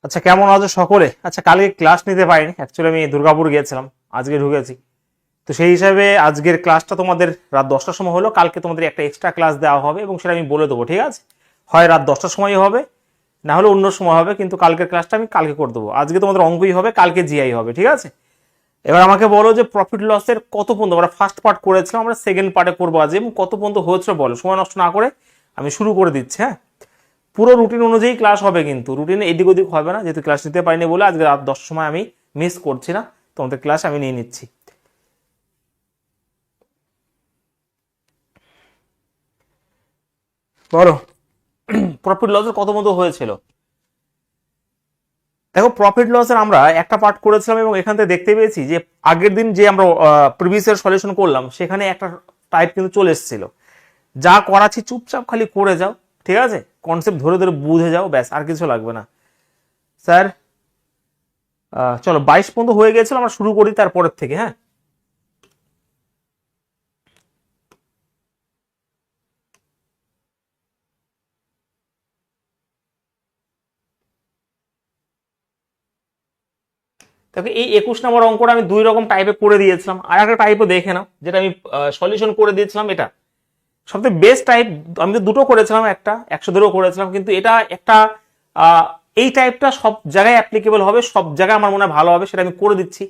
আচ্ছা, কেমন আছো সকলে? আচ্ছা, কালকে ক্লাস নিতে পারিনি, অ্যাকচুয়ালি আমি দুর্গাপুর গিয়েছিলাম, আজকে ঢুকেছি। তো সেই হিসাবে আজকের ক্লাসটা তোমাদের রাত 10টার সময় হলো। কালকে তোমাদের একটা এক্সট্রা ক্লাস দেওয়া হবে এবং সেটা আমি বলে দেবো, ঠিক আছে? হয় রাত 10টার সময়ই হবে, না হলে অন্য সময় হবে, কিন্তু কালকের ক্লাসটা আমি কালকে করে দেবো। আজকে তোমাদের অঙ্কই হবে, কালকে জিআই হবে, ঠিক আছে? এবার আমাকে বলো যে প্রফিট লসের কত পর্যন্ত, আমরা ফার্স্ট পার্ট করেছিলাম, আমরা সেকেন্ড পার্টে করবো আজ, এবং কত পর্যন্ত হয়েছিল বলো। সময় নষ্ট না করে আমি শুরু করে দিচ্ছি। হ্যাঁ, পুরো রুটিন অনুযায়ী ক্লাস হবে, কিন্তু রুটিনে এদিক ওদিক হবে না, যেহেতু ক্লাস নিতে পারিনি বলে আজকে রাত 10টার সময় আমি মিস করছি না, তোমাদের ক্লাস আমি নিয়ে নিচ্ছি। বলো প্রফিট লসের কত পর্যন্ত হয়েছিল। দেখো, প্রফিট লসের আমরা একটা পার্ট করেছিলাম এবং এখান থেকে দেখতে পেয়েছি যে আগের দিন যে আমরা প্রিভিয়াস ইয়ার সলিউশন করলাম সেখানে একটা টাইপ কিন্তু চলে এসেছিল। যা করাচ্ছি চুপচাপ খালি করে যাও, ঠিক আছে? কনসেপ্ট ধরে ধরে বুঝে যাও, ব্যাস, আর কিছু লাগবে না। স্যার চলো 22 পর্যন্ত হয়ে গেছিল, আমরা শুরু করি তারপরের থেকে। হ্যাঁ, দেখো এই 21 নম্বর অঙ্কটা আমি দুই রকম টাইপে করে দিয়েছিলাম, আর একটা টাইপও দেখে নাও যেটা আমি সলিউশন করে দিয়েছিলাম। এটা সবথেকে বেস্ট টাইপ। আমি তো দুটো করেছিলাম, একটা 100 করেছিলাম, কিন্তু এটা একটা এই টাইপটা সব জায়গায় অ্যাপ্লিকেবল হবে, সব জায়গায় আমার মনে হয় ভালো হবে, সেটা আমি করে দিচ্ছি।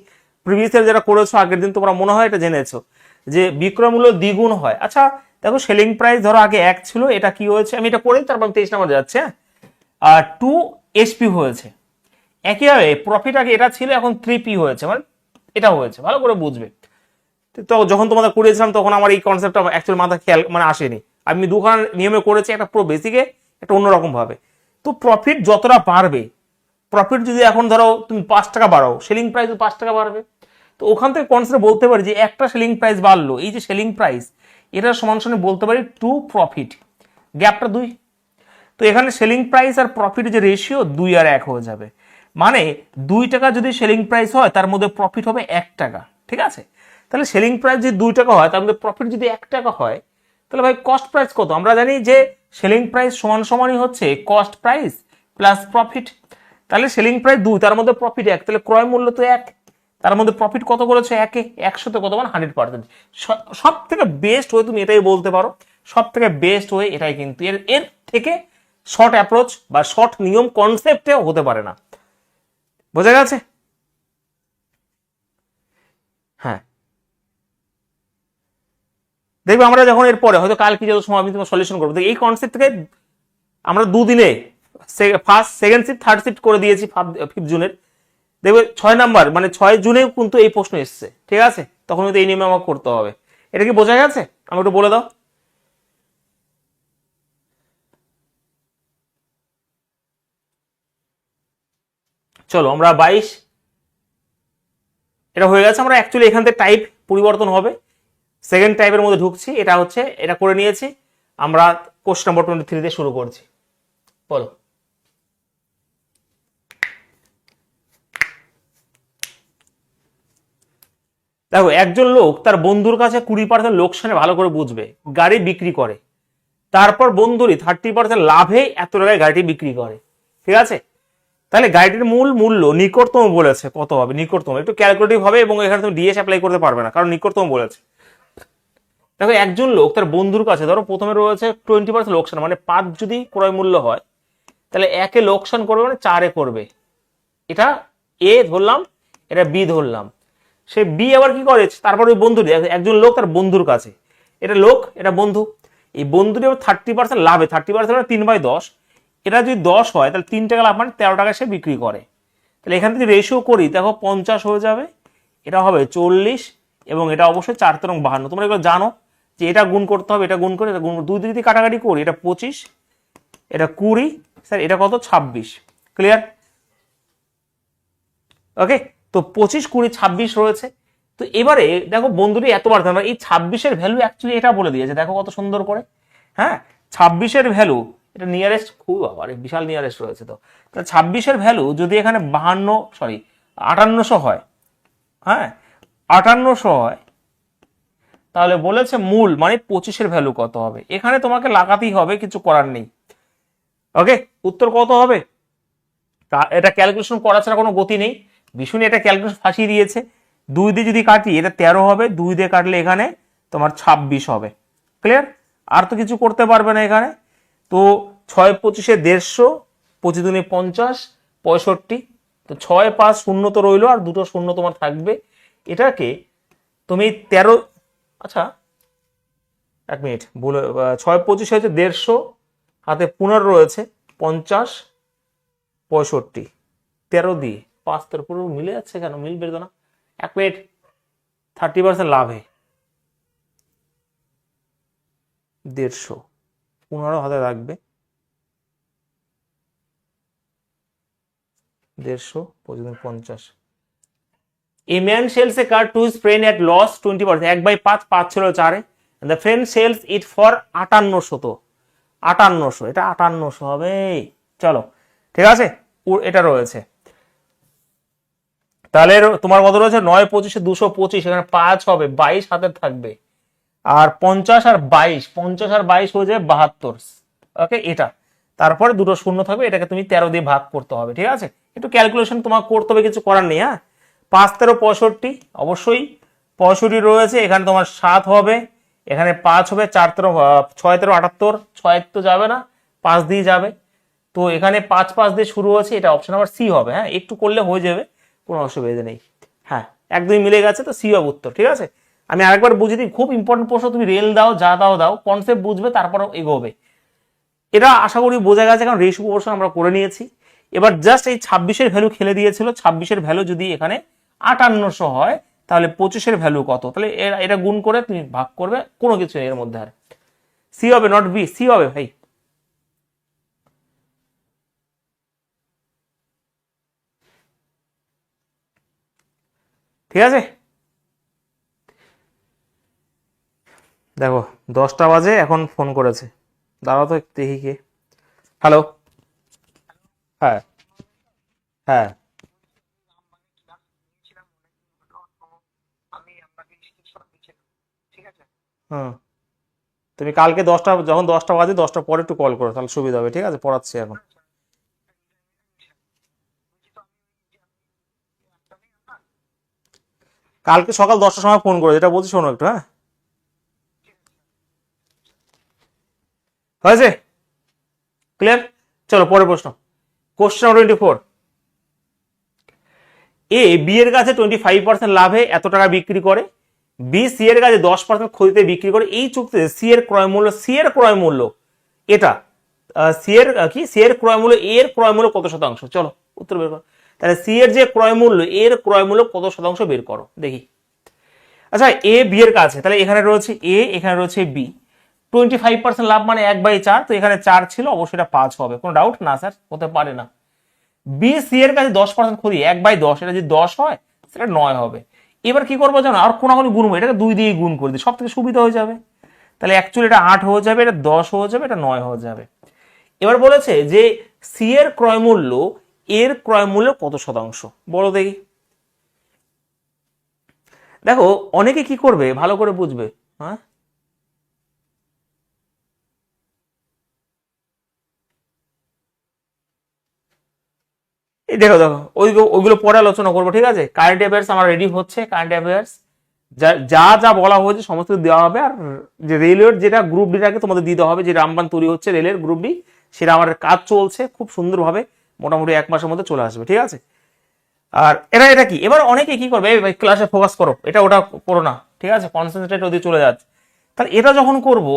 প্রিভিয়াস ইয়ার যেটা করেছো আগের দিন, তোমরা মনে হয় এটা জেনেছো যে বিক্রয় মূল্য দ্বিগুণ হয়। আচ্ছা দেখো, সেলিং প্রাইস ধরো আগে 1 ছিল, এটা কি হয়েছে আমি এটা করে তারপর 23 নম্বর যাচ্ছে। 2 HP হয়েছে। একইভাবে প্রফিট আগে এটা ছিল, এখন 3P হয়েছে, মানে এটা হয়েছে, ভালো করে বুঝবে। তো যখন তোমাদের করেছিলাম তখন আমার এই কনসেপ্টটা অ্যাকচুয়ালি মাথা খেয়াল মানে আসেনি। আমি দুখানা নিয়মে করেছি, একটা পুরো বেসিকে, একটা অন্যরকম ভাবে। তো প্রফিট যতটা বাড়বে, প্রফিট যদি এখন ধরো তুমি 5 টাকা বাড়াও, সেলিং প্রাইস 5 টাকা বাড়বে। তো ওখান থেকে কনসেপ্ট বলতে পারি যে একটা সেলিং প্রাইস বাড়লো, এই যে সেলিং প্রাইস, এটা সমান সমান বলতে পারি টু প্রফিট, গ্যাপটা 2। তো এখানে সেলিং প্রাইস আর প্রফিট যে রেশিও 2 আর 1 হয়ে যাবে, মানে 2 টাকা যদি সেলিং প্রাইস হয় তার মধ্যে প্রফিট হবে 1 টাকা, ঠিক আছে? তাহলে সেলিং প্রাইস যদি 2 টাকা হয় তার মধ্যে প্রফিট যদি 1 টাকা হয়, তাহলে ভাই কস্ট প্রাইস কত? আমরা জানি যে সেলিং প্রাইস সমান সমানই হচ্ছে কস্ট প্রাইস প্লাস প্রফিট। তাহলে সেলিং প্রাইস 2, তার মধ্যে প্রফিট 1, তাহলে ক্রয় মূল্য তো 1, তার মধ্যে প্রফিট কত করেছে? 100 কত, মানে 100%। সব থেকে বেস্ট ওয়ে তুমি এটাই বলতে পারো, সব থেকে বেস্ট ওয়ে এটাই, কিন্তু এর থেকে শর্ট অ্যাপ্রোচ বা শর্ট নিয়ম কনসেপ্টেও হতে পারে না। বোঝা গেছে? হ্যাঁ, দেখবে আমরা যখন এরপরে হয়তো কালকে যত সময় আমি তোমার সলিউশন করবো, এই কনসেপ্ট থেকে আমরা দুদিনে first second shift third shift করে দিয়েছি 5 জুনের। দেখবে 6 নাম্বার মানে 6 জুনেও কিন্তু এই প্রশ্ন এসছে, ঠিক আছে? তখন কিন্তু এই নিয়মে আমাকে করতে হবে। এটা কি বোঝা গেছে? আমি একটু বলে দাও। চলো আমরা 22, এটা হয়ে গেছে। আমরা অ্যাকচুয়ালি এখান থেকে টাইপ পরিবর্তন হবে, সেকেন্ড টাইপের মধ্যে ঢুকছি। এটা হচ্ছে, এটা করে নিয়েছি আমরা। কোশ্চেন নাম্বার 23 দিয়ে শুরু করছি, বলো। দেখো, একজন লোক তার বন্ধুর কাছে 20% লোকসানে, ভালো করে বুঝবে, গাড়ি বিক্রি করে। তারপর বন্ধুরই 30% লাভে এত টাকায় গাড়িটি বিক্রি করে, ঠিক আছে? তাহলে গাড়িটির মূল মূল্য নিকটতম বলেছে, কত হবে নিকটতম, একটু ক্যালকুলেটিভ হবে, এবং এখানে তুমি ডিএস অ্যাপ্লাই করতে পারবে না কারণ নিকটতম বলেছে। দেখো, একজন লোক তার বন্ধুর কাছে, ধরো প্রথমে রয়েছে 20% লোকসান, মানে 5 যদি ক্রয় মূল্য হয়, তাহলে 1-এ লোকসান করবে মানে 4-এ করবে। এটা এ ধরলাম, এটা বি ধরলাম। সে বি আবার কি করে, তারপর ওই বন্ধু, একজন লোক তার বন্ধুর কাছে, এটা লোক এটা বন্ধু, এই বন্ধুটি 30% লাভে, 30% মানে 3/10, এটা যদি 10 হয় তাহলে 3 টাকা লাভ, মানে 13 টাকা সে বিক্রি করে। তাহলে এখান থেকে রেশিও করি, দেখো 50 হয়ে যাবে, এটা হবে 40, এবং এটা অবশ্যই 4×52। তোমরা এগুলো জানো যে এটা গুণ করতে হবে, এটা গুণ করে, এটা গুণ, দুই দিকে কাটাকাটি করি, এটা 25, এটা 20, স্যার এটা কত 26। ক্লিয়ার? ওকে, তো 25, 20, 26 রয়েছে। তো এবারে দেখো বন্ধুটি এতবার, এই 26-এর ভ্যালু অ্যাকচুয়ালি এটা বলে দিয়েছে, দেখো কত সুন্দর করে। হ্যাঁ, 26-এর ভ্যালু, এটা নিয়ারেস্ট, খুব আবার বিশাল নিয়ারেস্ট রয়েছে। তো 26-এর ভ্যালু যদি এখানে 5800 হয়, হ্যাঁ 5800 হয়, তাহলে বলেছে মূল মানে 25-এর ভ্যালু কত হবে। এখানে তোমাকে লাগাতেই হবে, কিছু করার নেই। ওকে, উত্তর কত হবে? এটা ক্যালকুলেশন করা ছাড়া কোনো গতি নেই। ভীষণই এটা ক্যালকুলেশন ফাঁসিয়ে দিয়েছে। 2 দিয়ে যদি কাটি এটা 13 হবে, 2 দিয়ে কাটলে এখানে তোমার 26 হবে। ক্লিয়ার? আর তো কিছু করতে পারবে না এখানে। তো 6 25 150, 25 দুনে 50, 65। তো 6 5 শূন্য তো রইলো, আর দুটো শূন্য তোমার থাকবে। এটাকে তুমি 13, আচ্ছা 1 মিনিট ভুল, 6 25 হয়েছে 150, হাতে 15 রয়েছে 50, 65, 13 দিয়ে 5 তোর পুরো মিলে যাচ্ছে, কেন মিলবে তো না? 1 মিনিট, 30% লাভে 150, 15 হাতে রাখবে, 150 পর্যন্ত 50। A man sells a car to his friend at loss 20%, 1/5, 5 ছিল 4-এ, and the friend sells it for 5800, তো 5800, এটা 5800 হবে। চলো ঠিক আছে, এটা রয়েছে। তাহলে তোমার কত রয়েছে? 9 25 225, এখানে 5 হবে, 22 হাতে থাকবে, আর 50 আর 22, 50 আর 22 হয়ে যায় 72। ওকে, এটা তারপরে দুটো শূন্য থাকবে, এটাকে তুমি 13 দিয়ে ভাগ করতে হবে। ঠিক আছে, একটু ক্যালকুলেশন তোমার করতে হবে, কিছু করার নেই। হ্যাঁ, 5 13 65, অবশ্যই 65 রয়েছে, এখানে তোমার 7 হবে, এখানে 5 হবে, 4 13 6 13 78, 6 তো যাবে না, 5 দিয়ে যাবে। তো এখানে 5 5 দিয়ে শুরু হয়েছে, এটা অপশন নাম্বার সি হবে। হ্যাঁ, একটু করলে হয়ে যাবে, কোনো অসুবিধা নেই। হ্যাঁ, একদমই মিলে গেছে, তো সি হবে উত্তর। ঠিক আছে, আমি আরেকবার বুঝিয়ে দিই, খুব ইম্পর্টেন্ট প্রশ্ন, তুমি রেল দাও যা দাও কনসেপ্ট বুঝবে, তারপর এগোবে। এটা আশা করি বোঝা গেছে, কারণ রেশিও প্রপোর্শন আমরা করে নিয়েছি। এবার জাস্ট এই 26-এর ভ্যালু খেলে দিয়েছিল, 26-এর ভ্যালু যদি এখানে 5800 হয়, তাহলে 25-এর ভ্যালু কত? তাহলে এটা গুণ করে তুমি ভাগ করবে, কোনো কিছু এর মধ্যে। আর সি হবে, নট বি, সি হবে ভাই। ঠিক আছে, দেখো 10টা বাজে, এখন ফোন করেছে, দাঁড়াও তো একটু দেখি কে। হ্যালো। হ্যাঁ হ্যাঁ, হুম, তুমি কালকে 10টা, যখন 10টা বাজে 10টা পরে একটু কল করো, তাহলে সুবিধা হবে। ঠিক আছে, পড়াচ্ছি এখন। কালকে সকাল 10টার সময় ফোন করো, যেটা বলছি শোনো একটু। হ্যাঁ, হয়েছে? ক্লিয়ার? চলো পরের প্রশ্ন, কোশ্চেন 24। এ বি এর কাছে 25% লাভে এত টাকা বিক্রি করে, বি সি এর কাছে 10% ক্ষতিতে বিক্রি করে। এই চুক্তিতে সি এর ক্রয় মূল্য এটা, সি এর কি, সি এর ক্রয় মূল্য, এর ক্রয় মূল্য কত শতাংশ? চলো উত্তর বের করো। তাহলে সি এর যে ক্রয় মূল্য, এর ক্রয় মূল্য কত শতাংশ বের করো দেখি। আচ্ছা, এ বি এর কাছে, তাহলে এখানে রয়েছে এ, এখানে রয়েছে বি, 25% লাভ মানে 1/4, তো এখানে 4 ছিল, অবশ্যই এটা 5 হবে, কোনো ডাউট না স্যার, হতে পারে না। বি সি এর কাছে 10% ক্ষতি, 1/10, এটা যদি 10 হয় সেটা 9 হবে। এবার কি করবো জানো, আর কোনাগুনি গুনবো, এটাকে 2 দিয়ে গুণ করে দিই, সব থেকে সুবিধা হয়ে যাবে। তাহলে অ্যাকচুয়ালি এটা 8 হয়ে যাবে, এটা 10 হয়ে যাবে, এটা 9 হয়ে যাবে। এবার বলেছে যে সি এর ক্রয় মূল্য এর ক্রয় মূল্য কত শতাংশ, বলো দেখি। দেখো অনেকে কি করবে, ভালো করে বুঝবে। হ্যাঁ, এই দেখো দেখো, ওইগুলো পরে আলোচনা করবো। ঠিক আছে, কারেন্ট অ্যাফেয়ার্স আমার রেডি হচ্ছে, কারেন্ট অ্যাফেয়ার্স যা যা যা বলা হয়েছে সমস্ত দেওয়া হবে। আর যে রেলওয়ের যেটা গ্রুপ ডিটাকে তোমাদের দিতে হবে, যে রামবান তৈরি হচ্ছে রেলের গ্রুপ ডি, সেটা আমার কাজ চলছে খুব সুন্দরভাবে, মোটামুটি 1 মাসের মধ্যে চলে আসবে। ঠিক আছে, আর এটা এটা কি, এবার অনেকে কি করবে, ভাই ক্লাসে ফোকাস করো, এটা ওটা করো না। ঠিক আছে, কনসেন্ট্রেট ওদিকে চলে যাচ্ছে। তাহলে এটা যখন করব,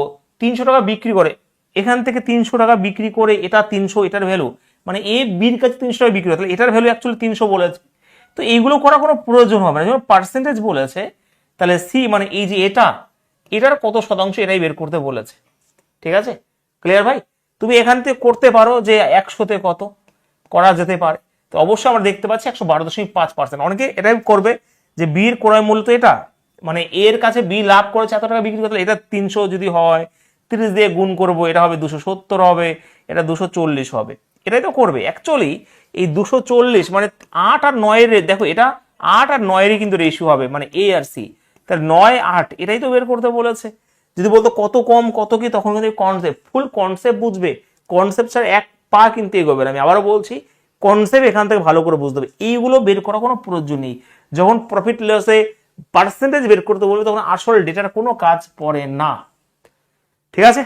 300 টাকা বিক্রি করে, এখান থেকে 300 টাকা বিক্রি করে, এটা 300, এটার ভ্যালু মানে এ বির কাছে 300 টাকা বিক্রি হয়, তাহলে এটার ভ্যালু অ্যাকচুয়ালি 300 বলেছে। তো এইগুলো করার কোনো প্রয়োজন হবে না, যখন পার্সেন্টেজ বলেছে, তাহলে সি মানে এই যে এটা, এটার কত শতাংশ, এটাই বের করতে বলেছে। ঠিক আছে, ক্লিয়ার ভাই? তুমি এখান থেকে করতে পারো যে 100-তে কত করা যেতে পারে। তো অবশ্যই আমরা দেখতে পাচ্ছি 112.5%। অনেকে এটাই করবে যে বির ক্রয় মূল্য তো এটা, মানে এর কাছে বি লাভ করেছে এত টাকা বিক্রি করতে, এটা 300 যদি হয়, 30 দিয়ে গুণ করবো, এটা হবে 270 হবে, এটা 240 হবে। এটাই তো করবে অ্যাকচুয়ালি। এই 240 মানে 8 আর 9 এর, দেখো এটা 8 আর 9-এরই কিন্তু রেশিও হবে, মানে এ আর সি, তাহলে 9 8, এটাই তো বের করতে বলেছে। যদি বলতো কত কম কত কি, তখন কিন্তু কনসেপ্ট, ফুল কনসেপ্ট বুঝবে, কনসেপ্ট ছাড়া 1 পা কিন্তু এগোবে না। আমি আবারও বলছি, কনসেপ্ট এখান থেকে ভালো করে বুঝতে হবে। এইগুলো বের করা কোনো প্রয়োজন নেই। যখন প্রফিট লসে পার্সেন্টেজ বের করতে বলবে তখন আসল ডেটার কোনো কাজ পড়ে না। ঠিক আছে,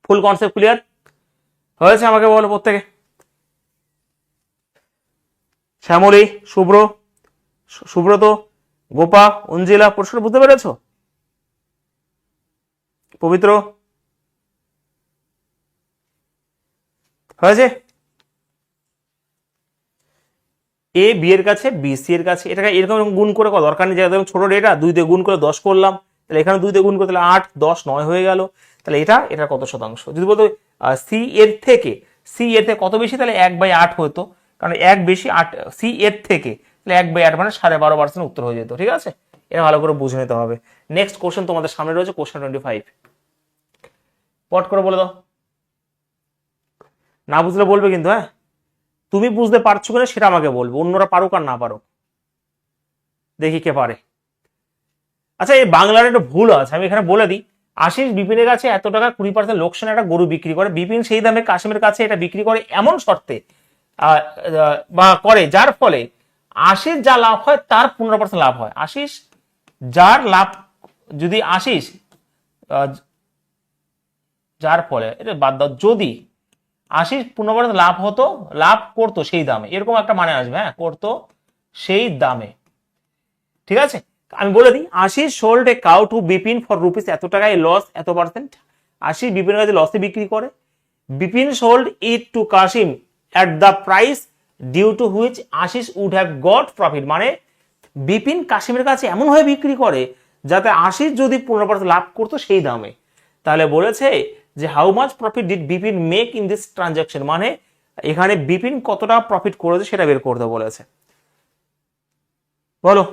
ফুল কনসেপ্ট ক্লিয়ার হয়েছে? আমাকে বলো প্রত্যেকে। শ্যামলী, সুব্রত, গোপা, অঞ্জিলা, পরিষ্কার বুঝতে পেরেছ? পবিত্র হয়েছে? এ বি এর কাছে, বি সি এর কাছে, এটাকে এরকম গুণ করে করা দরকার নেই। যেমন ছোট ডেটা 2 দিয়ে গুণ করে 10 করলাম, তাহলে এখানে 2 দিয়ে গুণ করে তাহলে 8, 10, 9 হয়ে গেল। তাহলে এটার কত শতাংশ? যদি বলতো সি এর থেকে কত বেশি, তাহলে 1/8 হতো, কারণ 1 বেশি 8 সি এর থেকে, তাহলে 1/8 মানে 12.5% উত্তর হয়ে যেত। ঠিক আছে, এটা ভালো করে বুঝে নিতে হবে। নেক্সট কোশ্চেন তোমাদের সামনে রয়েছে, কোশ্চেন 25। পট করে বলে দাও, না বুঝলে বলবে কিন্তু। হ্যাঁ, তুমি বুঝতে পারছো কিনা সেটা আমাকে বলবে, অন্যরা পারুক আর না পারুক, দেখি কে পারে। আচ্ছা, এই বাংলার একটা ভুল আছে, আমি এখানে বলে দিই। আশিস বিপিনের কাছে এত টাকা 20% লোকসানে একটা গরু বিক্রি করে, বিপিন সেই দামে কাশিমের কাছে এটা বিক্রি করে এমন শর্তে বা করে, যার ফলে আশিস যা লাভ হয় তার 15% লাভ হয়। আশিস যার লাভ, যদি আশিস যার ফলে, এটা বাদ দাও, যদি আশিস 15% লাভ করতো সেই দামে, এরকম একটা মানে আসবে। হ্যাঁ, করতো সেই দামে। ঠিক আছে, আমি বলে দিই, Ashis sold a cow to Bipin for rupees এত টাকায়, লস এত পার্সেন্ট। আশিস বিপিনের কাছে লসে বিক্রি করে। Bipin sold it to Kashim at the price due to which Ashis would have got profit. মানে বিপিন কাশিমের কাছে এমন ভাবে বিক্রি করে যাতে আশিস যদি 15% লাভ করতো সেই দামে। তাহলে বলেছে যে how much profit did Bipin make in this transaction, মানে এখানে বিপিন কতটা প্রফিট করেছে সেটা বের করতে বলেছে। বলো,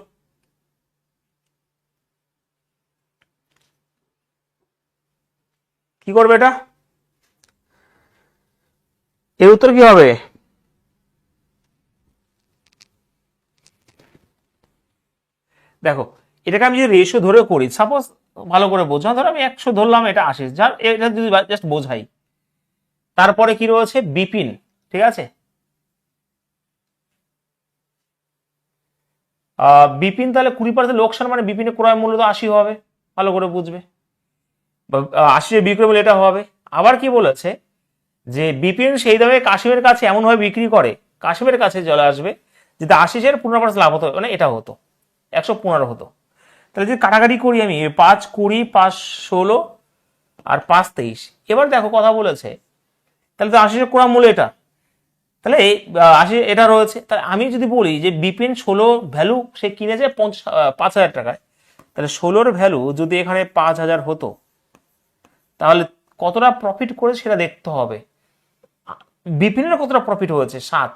কি করবে এটা? এর উত্তর কি হবে? দেখো, এটাকে আমি যদি রেশিও ধরে করি, সাপোজ ভালো করে বোঝা, ধরো আমি 100 ধরলাম, এটা 80, যার এটা যদি জাস্ট বোঝাই। তারপরে কি রয়েছে? বিপিন। ঠিক আছে, বিপিন তাহলে 20% লোকসান, মানে বিপিনের ক্রয় মূল্য তো 80 হবে, ভালো করে বুঝবে। 80 বিক্রয় মূল্য এটা হবে। আবার কি বলেছে যে বিপিন সেই দামে কাশিমের কাছে এমন ভাবে বিক্রি করে, কাশিমের কাছে চলে আসবে যেটা আশিসের 15% লাভ হতো, মানে এটা হতো 115 হতো। তাহলে যদি কাটাকাটি করি আমি, 5, 20, 5, 16 আর 5, 23। এবার দেখো কথা বলেছে, তাহলে তো আশিসের ক্রয় মূল্য এটা, তাহলে 80 এটা রয়েছে। তাহলে আমি যদি বলি যে বিপিন 16 ভ্যালু সে কিনেছে 5,000 টাকায়, তাহলে 16-র ভ্যালু যদি এখানে 5,000 হতো, তাহলে কতটা প্রফিট করে সেটা দেখতে হবে। বিপিনের কতটা প্রফিট হয়েছে? 7,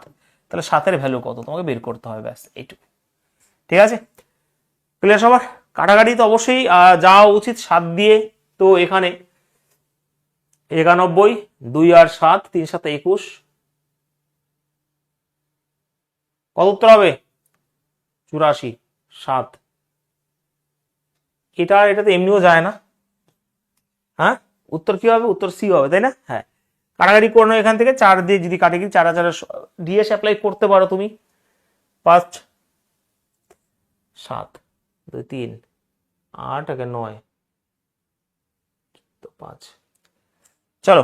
তাহলে 7-এর ভ্যালু কত তোমাকে বের করতে হবে, ব্যাস এইটুকু। ঠিক আছে, ক্লিয়ার সবার? কাটাকাটি তো অবশ্যই যাওয়া উচিত 7 দিয়ে। তো এখানে 91, 2 আর 7, 3 7 21, কত উত্তর হবে? 84, 7। এটা তো এমনিও যায় না। হ্যাঁ, উত্তর কি হবে? উত্তর সি হবে, তাই না? হ্যাঁ, কাটাকাটি করো এখান থেকে 4 দিয়ে যদি কাটে, কি 4,000 ডিএস অ্যাপ্লাই করতে পারো তুমি। 5, 7, 2, 3, 8, 9, 5। চলো,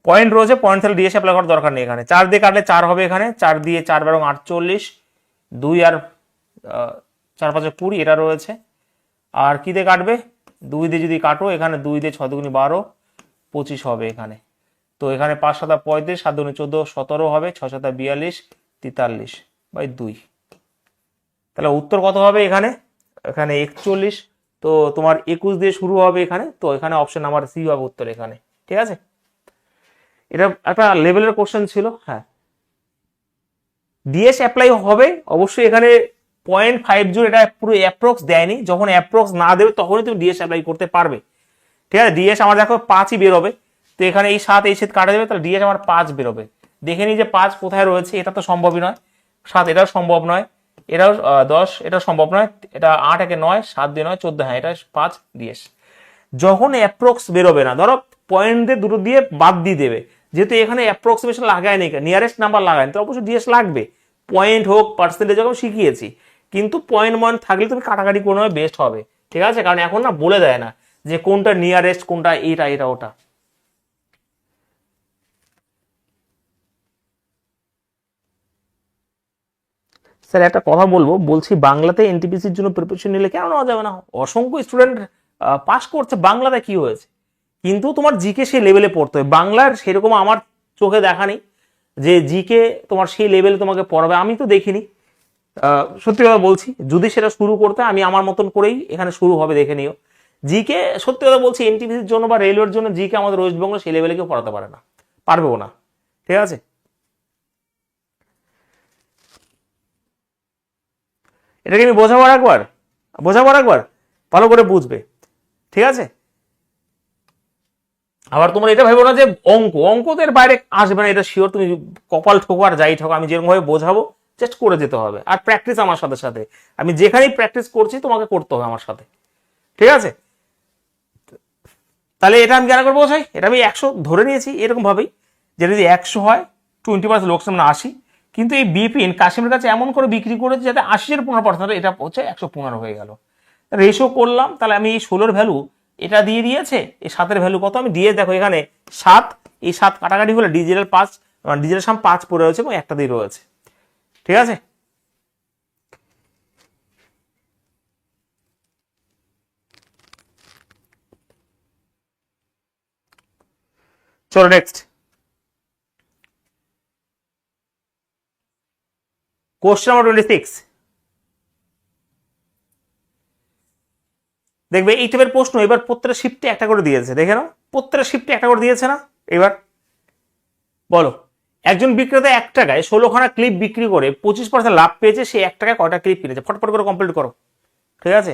পয়েন্ট রয়েছে, পয়েন্ট তাহলে ডিএস অ্যাপ্লাই করার দরকার নেই। এখানে 4 দিয়ে কাটলে 4 হবে, এখানে 4 দিয়ে 4 বারং 48, 2 আর 4 5 20 এটা রয়েছে। আর কি দিয়ে কাটবে? 2 দিয়ে যদি কাটো, এখানে 2 দিয়ে 6 দুগুনি 12, 25 হবে এখানে। তো এখানে 5 7 35, 7 দুগুনি 14, 17 হবে, 6 7 42, 43/2। তাহলে উত্তর কত হবে এখানে? এখানে 41। তো তোমার 21 দিয়ে শুরু হবে এখানে, তো এখানে অপশন নাম্বার সি হবে উত্তর এখানে। ঠিক আছে, এটা একটা লেভেলের কোশ্চেন ছিল। হ্যাঁ, ডিএস অ্যাপ্লাই হবে অবশ্যই। এখানে 0.50 এটা পুরো অ্যাপ্রক্স দেয়নি, যখন অ্যাপ্রক্স না দেবে তখনই তুমি ডিএস অ্যাপ্লাই করতে পারবে। ঠিক আছে, ডিএস আমার দেখো 5ই বেরোবে, তো এখানে এই 7 এই 7 কাটা যাবে, তাহলে ডিএস আমার 5 বেরোবে। দেখে নিই যে 5 কোথায় রয়েছে, এটা তো সম্ভবই নয়। 7 এটাও সম্ভব নয়, এটাও 10 এটা সম্ভব নয়, এটা 8 একে 9, 7 দিয়ে 9, 14, হ্যাঁ এটা 5 ডিএস। যখন অ্যাপ্রক্স বেরোবে না, ধরো পয়েন্ট দিয়ে দুটো দিয়ে বাদ দিয়ে দেবে, যেহেতু এখানে অ্যাপ্রক্সিমেশন লাগায়নি, নিয়ারেস্ট নাম্বার লাগায়নি, তো অবশ্যই ডিএস লাগবে। পয়েন্ট হোক পার্সেন্টেজ হোক শিখিয়েছি, কিন্তু পয়েন্ট থাকলে তুমি কাটাকাটি কোনো বেস্ট হবে। ঠিক আছে, কারণ এখন না বলে দেয় না যে কোনটা নিয়ারেস্ট, কোনটা এটা এটা ওটা। স্যার একটা কথা বলছি বাংলাতে এনটিপিসির জন্য প্রিপারেশন নিলে কেন নেওয়া যাবে না? অসংখ্য স্টুডেন্ট পাস করছে, বাংলাতে কি হয়েছে? কিন্তু তোমার জিকে সেই লেভেলে পড়তে হবে। বাংলার সেরকম আমার চোখে দেখা নেই যে জিকে তোমার সেই লেভেলে তোমাকে পড়াবে, আমি তো দেখিনি। সত্যি কথা বলছি, যদি সেটা শুরু করতে আমি আমার মতন করেই এখানে শুরু হবে, দেখে নিও। জিকে সত্যি কথা বলছি এনটিপিসির জন্য বা রেলওয়ের জন্য জিকে আমাদের ওয়েস্ট বেঙ্গল সেই লেভেলে কেউ পড়াতে পারে না, পারবেও না। ঠিক আছে, এটাকে আমি বোঝাবার একবার ভালো করে বুঝবে। ঠিক আছে, আবার তোমরা এটা ভেবো না যে অঙ্কদের বাইরে আসবে না, এটা শিওর। তুমি কপাল ঠোকো আর যাই ঠোকো, আমি যেরকম ভাবে বোঝাবো জাস্ট করে যেতে হবে। আর প্র্যাকটিস আমার সাথে সাথে, আমি যেখানেই প্র্যাকটিস করছি তোমাকে করতে হবে আমার সাথে। ঠিক আছে, তাহলে এটা আমি কেন করে বোঝাই, এটা আমি 100 ধরে নিয়েছি এরকম ভাবেই, যে যদি 100 হয় 20% লোক সামনে 80, কিন্তু এই বিপিন কাশিমের কাছে এমন করে বিক্রি করেছে যাতে 80-এর 15%, এটা হচ্ছে 115 হয়ে গেল। রেশো করলাম, তাহলে আমি এই 16-এর ভ্যালু এটা দিয়ে দিয়েছে, এই 7-এর ভ্যালু কত আমি দিয়ে, দেখো এখানে 7, এই 7 কাটাকাটি হলে ডিজিটাল 5, ডিজিটাল সাম 5 পড়ে রয়েছে এবং একটা দিয়ে রয়েছে। ঠিক আছে, চলো নেক্সট কোশ্চেন নাম্বার 26। দেখবে এই টাইপের প্রশ্ন এবার প্রত্যেকটা শিফটে একটা করে দিয়েছে, দেখে নাও প্রত্যেকটা শিফটে একটা করে দিয়েছে না। এবার বলো, একজন বিক্রেতা 1 টাকায় 16খানা ক্লিপ বিক্রি করে 25% লাভ পেয়েছে, সে 1 টাকায় কয়টা ক্লিপ কিনেছে? ফটফট করে কমপ্লিট করো। ঠিক আছে,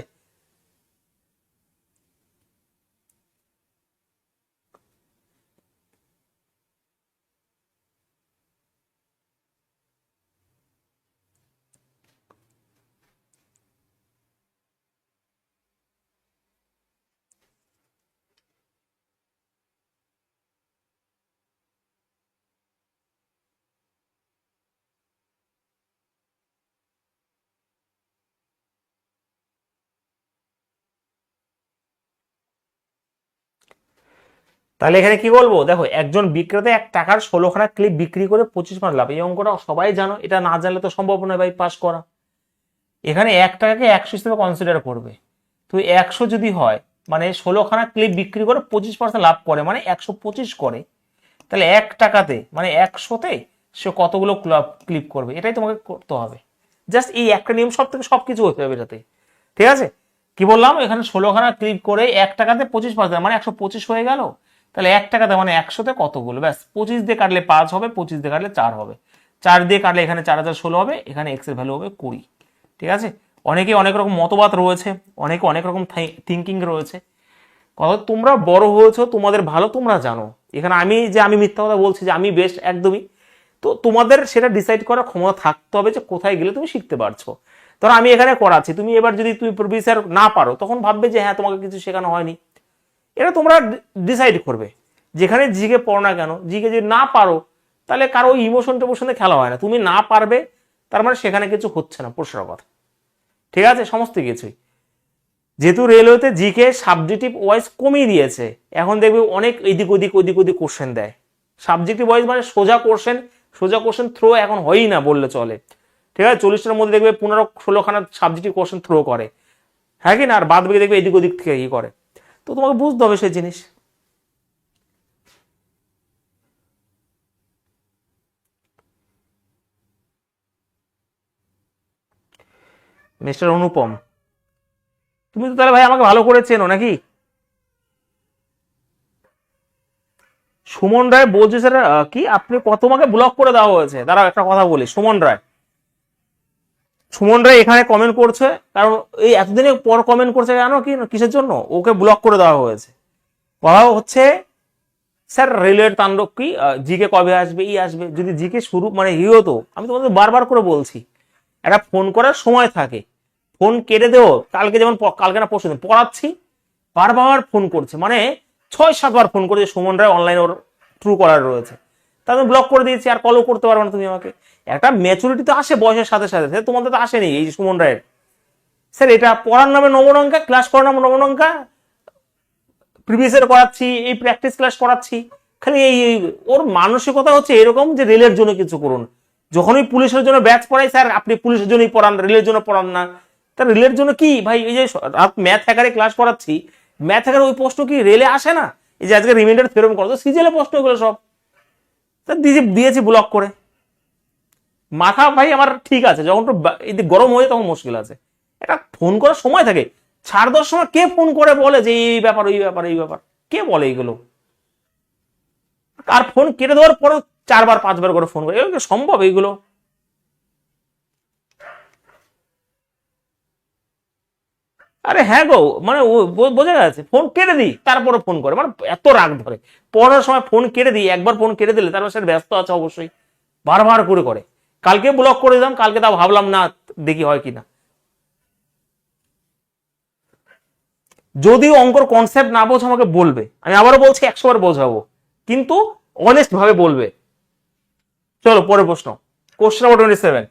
তাহলে এখানে কি বলবো, দেখো একজন বিক্রেতা 1 টাকার 16খানা ক্লিপ বিক্রি করে 25% লাভ। এই অঙ্কটা সবাই জানো, এটা না জানলে তো সম্ভব নয় ভাই পাস করা। এখানে 1 টাকাকে 100 হিসেবে কনসিডার করবে। তো 100 যদি হয়, মানে 16খানা ক্লিপ বিক্রি করে 25% লাভ করে, মানে 125 করে, তাহলে 1 টাকাতে মানে 100-তে সে কতগুলো ক্লিপ করবে, এটাই তোমাকে করতে হবে। জাস্ট এই একটা নিয়ম সব থেকে সবকিছু হতে হবে এটাতে। ঠিক আছে, কি বললাম, এখানে 16খানা ক্লিপ করে 1 টাকাতে 25%, মানে 125 হয়ে গেল। তাহলে 1 টাকাতে মানে 100-তে কতগুলো, ব্যাস 25 দিয়ে কাটলে 5 হবে, 25 দিয়ে কাটলে 4 হবে, 4 দিয়ে কাটলে এখানে 4016 হবে, এখানে এক্স এর ভ্যালু হবে 20। ঠিক আছে, অনেকে অনেক রকম মতবাদ রয়েছে, অনেকে অনেক রকম থিঙ্কিং রয়েছে। কথা তোমরা বড় হয়েছো, তোমাদের ভালো তোমরা জানো। এখানে আমি মিথ্যা কথা বলছি যে আমি বেস্ট, একদমই। তো তোমাদের সেটা ডিসাইড করার ক্ষমতা থাকতে হবে যে কোথায় গেলে তুমি শিখতে পারছো। ধরো আমি এখানে করাচ্ছি, তুমি এবার যদি তুমি প্রফেসর না পারো, তখন ভাববে যে হ্যাঁ তোমাকে কিছু শেখানো হয়নি। এটা তোমরা ডিসাইড করবে। যেখানে জিকে পড়ো না কেন, জিকে যদি না পারো, তাহলে কারো ইমোশন টেমোশনে খেলা হয় না। তুমি না পারবে তার মানে সেখানে কিছু হচ্ছে না, পরিষ্কার কথা। ঠিক আছে, সমস্ত কিছুই। যেহেতু রেলওয়েতে জিকে সাবজেক্টিভ ওয়াইজ কমিয়ে দিয়েছে, এখন দেখবে অনেক এদিক ওদিক কোশ্চেন দেয়। সাবজেক্টিভ ওয়াইজ মানে সোজা কোশ্চেন থ্রো এখন হয়ই না বললে চলে। ঠিক আছে, 40টার মধ্যে দেখবে 15-16খানা সাবজেক্টিভ কোশ্চেন থ্রো করে, হ্যাঁ কি না, আর বাদ বাকি দেখবে এদিক ওদিক থেকে কি করে। তো তোমাকে বুঝতে হবে সেই জিনিস। মিস্টার অনুপম, তুমি তো তাহলে ভাই আমাকে ভালো করে চেনো নাকি? সুমন রায় বলছে স্যার কি আপনি তোমাকে ব্লক করে দেওয়া হয়েছে? দাঁড়াও একটা কথা বলি, সুমন রায় এখানে কমেন্ট করছে, কারণ এই এতদিনে পর কমেন্ট করছে, জানো কি কিসের জন্য? ওকে ব্লক করে দেওয়া হয়েছে। কথা হচ্ছে স্যার রেলওয়ের তাণ্ডব কি, জিকে কবে আসবে, আসবে। যদি জিকে শুরু মানে হতো, আমি তোমাদের বারবার করে বলছি, একটা ফোন করার সময় থাকে, ফোন কেটে দেও। কালকে যেমন, কালকে না পরশু দিন পড়াচ্ছি, বারবার ফোন করছে, মানে 6-7 বার ফোন করেছে সুমন রায়, অনলাইন ওর ট্রু করার রয়েছে। তা আমি ব্লক করে দিয়েছি, আর কলও করতে পারবে না তুমি আমাকে। একটা ম্যাচুরিটি তো আসে বয়সের সাথে সাথে, তোমাদের তো আসেনি এই সুমন রায়ের। স্যার এটা পড়ার নামে নবনঙ্কা, ক্লাস করার নামে নবনঙ্কা, প্রিভিয়াস ইয়ার করাচ্ছি, এই প্র্যাকটিস ক্লাস করাচ্ছি, খালি এই ওর মানসিকতা হচ্ছে এরকম যে রেলের জন্য কিছু করুন। যখনই পুলিশের জন্য ব্যাচ পড়াই, স্যার আপনি পুলিশের জন্যই পড়ান, রেলের জন্য পড়ান না। তা রেলের জন্য কি ভাই, এই যে ম্যাথ হ্যাকারে ক্লাস করাচ্ছি, ম্যাথ হ্যাকারে ওই প্রশ্ন কি রেলে আসে না? এই যে আজকে রিমাইন্ডার থিওরেম করো, তো সিজিএল প্রশ্ন এগুলো সব দিয়েছি ব্লক করে। মাথা ভাই আমার ঠিক আছে, যখন একটু গরম হয়ে তখন মুশকিল আছে। এটা ফোন করার সময় থাকে, সাড়ে 10 সময় কে ফোন করে বলে যে এই ব্যাপার ওই ব্যাপার এই ব্যাপার, কে বলে এইগুলো? আর ফোন কেটে দেওয়ার পরে 4বার 5বার করে ফোন করে, এগুলো সম্ভব এইগুলো? আরে হ্যাঁ গো, মানে বোঝা গেছে, ফোন কেটে দিই তারপরে ফোন করে, মানে এত রাগ ধরে। পড়ার সময় ফোন কেটে দিই, একবার ফোন কেটে দিলে তারপর সে ব্যস্ত আছে অবশ্যই, বারবার করে করে। কালকে ব্লক করে দিলাম, কালকে তা ভাবলাম না দেখি হয় কিনা। যদিও অঙ্কর কনসেপ্ট না বোঝো আমাকে বলবে, আমি আবারও বলছি 100 বার বোঝাবো, কিন্তু অনেস্ট ভাবে বলবে। চলো পরের প্রশ্ন, কোশ্চেন নাম্বার 27।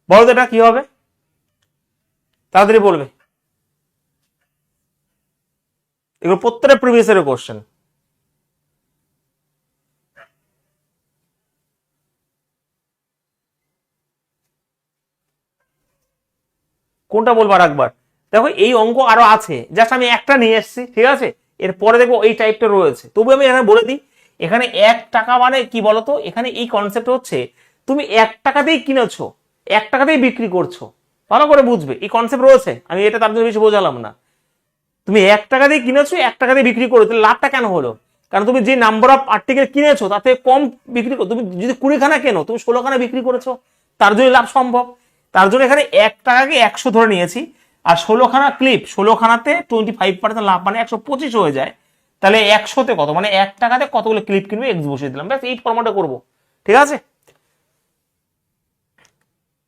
বলো তো এটা কি হবে, তাড়াতাড়ি বলবে। এগুলো প্রত্যেকটা প্রিভিয়াস ইয়ারের কোশ্চেন। কোনটা বলবো আর একবার? দেখো এই অঙ্ক আরো আছে, জাস্ট আমি একটা নিয়ে এসেছি, ঠিক আছে? এরপরে দেখো এই টাইপটা রয়েছে, তবু আমি এখানে বলে দিই, এখানে 1 টাকা মানে কি বলতো, এখানে এই কনসেপ্ট হচ্ছে তুমি 1 টাকাতেই কিনেছো, 1 টাকাতেই বিক্রি করছো, ভালো করে বুঝবে এই কনসেপ্ট রয়েছে, আমি এটা তার জন্য বেশি বোঝালাম না। তুমি 1 টাকা দিয়ে কিনেছো, 1 টাকা দিয়ে বিক্রি করো, তাহলে লাভটা কেন হলো? কারণ তুমি যে নাম্বার অফ আর্টিকেল কিনেছো তাতে কম বিক্রি করো। তুমি যদি 20খানা কেনো, তুমি 16খানা বিক্রি করেছো, তার জন্য লাভ সম্ভব। তার জন্য এখানে 1 টাকাকে 100 ধরে নিয়েছি, আর 16খানা ক্লিপ, 16খানাতে 25% লাভ, মানে 125 হয়ে যায়। তাহলে 100তে কত, মানে 1 টাকাতে কতগুলো ক্লিপ কিনবে, এক্স বসিয়ে দিলাম, ব্যাস এই ফর্মাটে করবো, ঠিক আছে?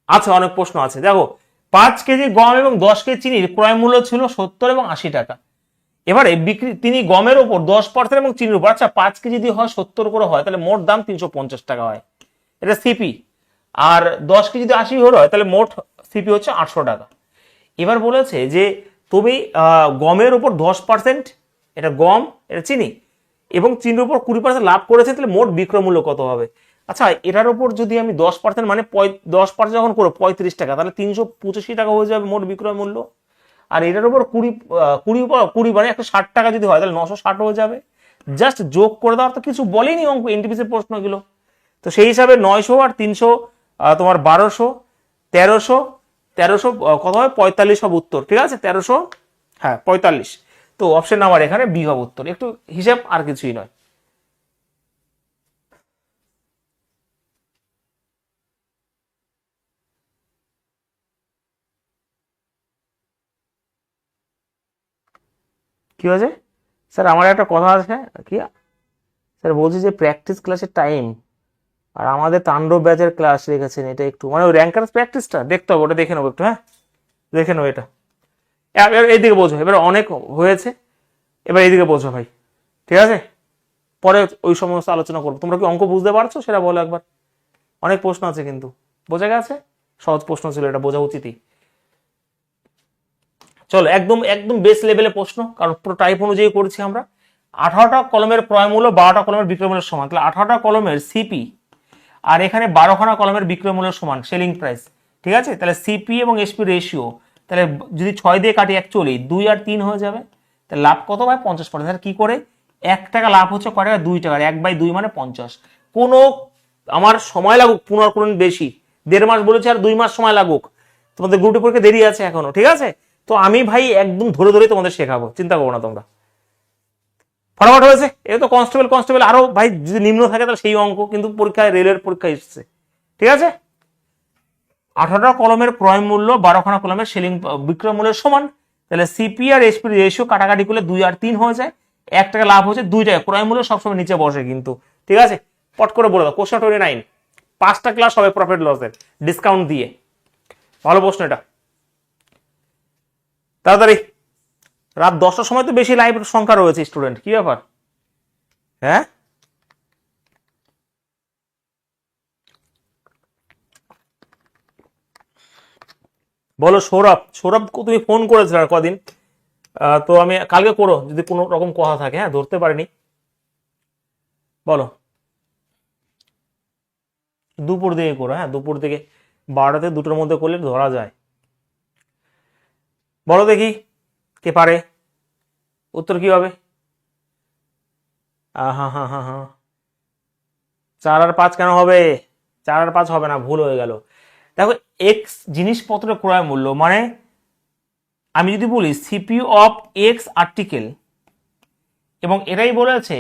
আচ্ছা অনেক প্রশ্ন আছে, দেখো 5 কেজি গম এবং 10 কেজি চিনির ক্রয় মূল্য ছিল 70 এবং 80 টাকা। এবারে বিক্রি তিনি গমের ওপর 10% এবং চিনির উপর, আচ্ছা 5 কেজি যদি হয় 70 করে হয়, তাহলে মোট দাম 350 টাকা হয়, এটা সিপি। আর 10 কেজি যদি 80 হয়, তাহলে মোট সিপি হচ্ছে 800 টাকা। এবার বলেছে যে তুমি গমের উপর 10%, এটা গম, এটা চিনি, এবং চিনির উপর 20% লাভ করেছে, তাহলে মোট বিক্রয় মূল্য কত হবে? আচ্ছা এটার উপর যদি আমি 10%, মানে 10% যখন করবো 35 টাকা, তাহলে 385 টাকা হয়ে যাবে মোট বিক্রয় মূল্য। আর এটার উপর 20 মানে 160 টাকা যদি হয়, তাহলে 960 হয়ে যাবে। জাস্ট যোগ করে দেওয়ার তো কিছু বলেনি অঙ্ক, এনটিপিসি প্রশ্নগুলো। তো সেই হিসাবে 900 আর 300 তোমার 1200, 1300, 1300 কত হবে, 45 হবে উত্তর, ঠিক আছে? 1300, হ্যাঁ 45। তো অপশন নাম্বার এখানে বি হবে উত্তর, একটু হিসাব আর কিছুই নয়। কি হয়েছে স্যার? আমার একটা কথা আছে, কি স্যার বলছি যে প্র্যাকটিস ক্লাসের টাইম, আর আমাদের তাণ্ডব ব্যাচের ক্লাস রেখেছেন, এটা একটু মানে ওই র্যাঙ্কার প্র্যাকটিসটা দেখতে হবে, ওটা দেখে নেবো একটু, হ্যাঁ দেখে নেবো এটা। এবার এইদিকে বোঝো, এবার অনেক হয়েছে, এবার এইদিকে বোঝো ভাই, ঠিক আছে? পরে ওই সমস্ত আলোচনা করবো। তোমরা কি অঙ্ক বুঝতে পারছো সেটা বলো একবার, অনেক প্রশ্ন আছে কিন্তু। বোঝা গেছে? সহজ প্রশ্ন ছিল, এটা বোঝা উচিতই। চলো একদম একদম বেস লেভেলে প্রশ্ন, কারণ পুরো টাইপ অনুযায়ী করছি আমরা। 18টা কলমের ক্রয় মূল্য 12টা কলমের বিক্রয় মূল্যের সমান, তাহলে 18টা কলমের সিপি আর এখানে 12খানা কলমের বিক্রয় মূল্যের সমান, সেলিং প্রাইস, ঠিক আছে? তাহলে সিপি এবং এসপি রেশিও, তাহলে যদি 6 দিয়ে কাটি অ্যাকচুয়ালি 2 আর 3 হয়ে যাবে, তাহলে লাভ কত হয় 50%। কি করে 1 টাকা লাভ হচ্ছে কয় টাকা, 2 টাকার, 1/2 মানে 50। কোনো আমার সময় লাগুক 15 বেশি, 1.5 মাস বলেছে, আর 2 মাস সময় লাগুক, তোমাদের গ্রুপে পরীক্ষা দেরি আছে এখনো, ঠিক আছে? তো আমি ভাই একদম ধরে ধরে তোমাদের শেখাবো, চিন্তা করো না তোমরা। ফটাফট হয়েছে, এটা তো কনস্টেবল কনস্টেবল আরো ভাই যদি নিম্ন থাকে তাহলে সেই অঙ্ক, কিন্তু পরীক্ষায় রেলের পরীক্ষা এসছে, ঠিক আছে? 18টা কলমের ক্রয় মূল্য 12খানা কলমের সেলিং বিক্রয় মূল্যের সমান, তাহলে সিপি আর এসপি রেশিও কাটাকাটি করলে 2 আর 3 হয়ে যায়, 1 টাকা লাভ হচ্ছে, 2 টাকা ক্রয় মূল্য সবসময় নিচে বসে কিন্তু, ঠিক আছে? পট করে বলে দাও, কোশ্চেন 29, 5টা ক্লাস হবে প্রফিট লসের ডিসকাউন্ট দিয়ে, ভালো প্রশ্ন এটা। তাড়াতাড়ি, রাত 10টার সময় তো বেশি লাইভ সংখ্যা রয়েছে স্টুডেন্ট, কি ব্যাপার? হ্যাঁ বলো সৌরভ, সৌরভ তুমি ফোন করেছিলে আর কদিন, তো আমি কালকে করো যদি কোনো রকম কথা থাকে, হ্যাঁ ধরতে পারিনি। বলো দুপুর দিকে করো, হ্যাঁ দুপুর দিকে 12টা থেকে 2টোর মধ্যে করলে ধরা যায়। বলো দেখি কে পারে, উত্তর কি হবে? হ্যাঁ হ্যাঁ হ্যাঁ হ্যাঁ, 4 আর 5 কেন হবে? 4 আর 5 হবে না, ভুল হয়ে গেল। দেখো এক্স জিনিসপত্রের ক্রয় মূল্য মানে আমি যদি বলি সিপিইউ অফ এক্স আর্টিকেল, এবং এটাই বলেছে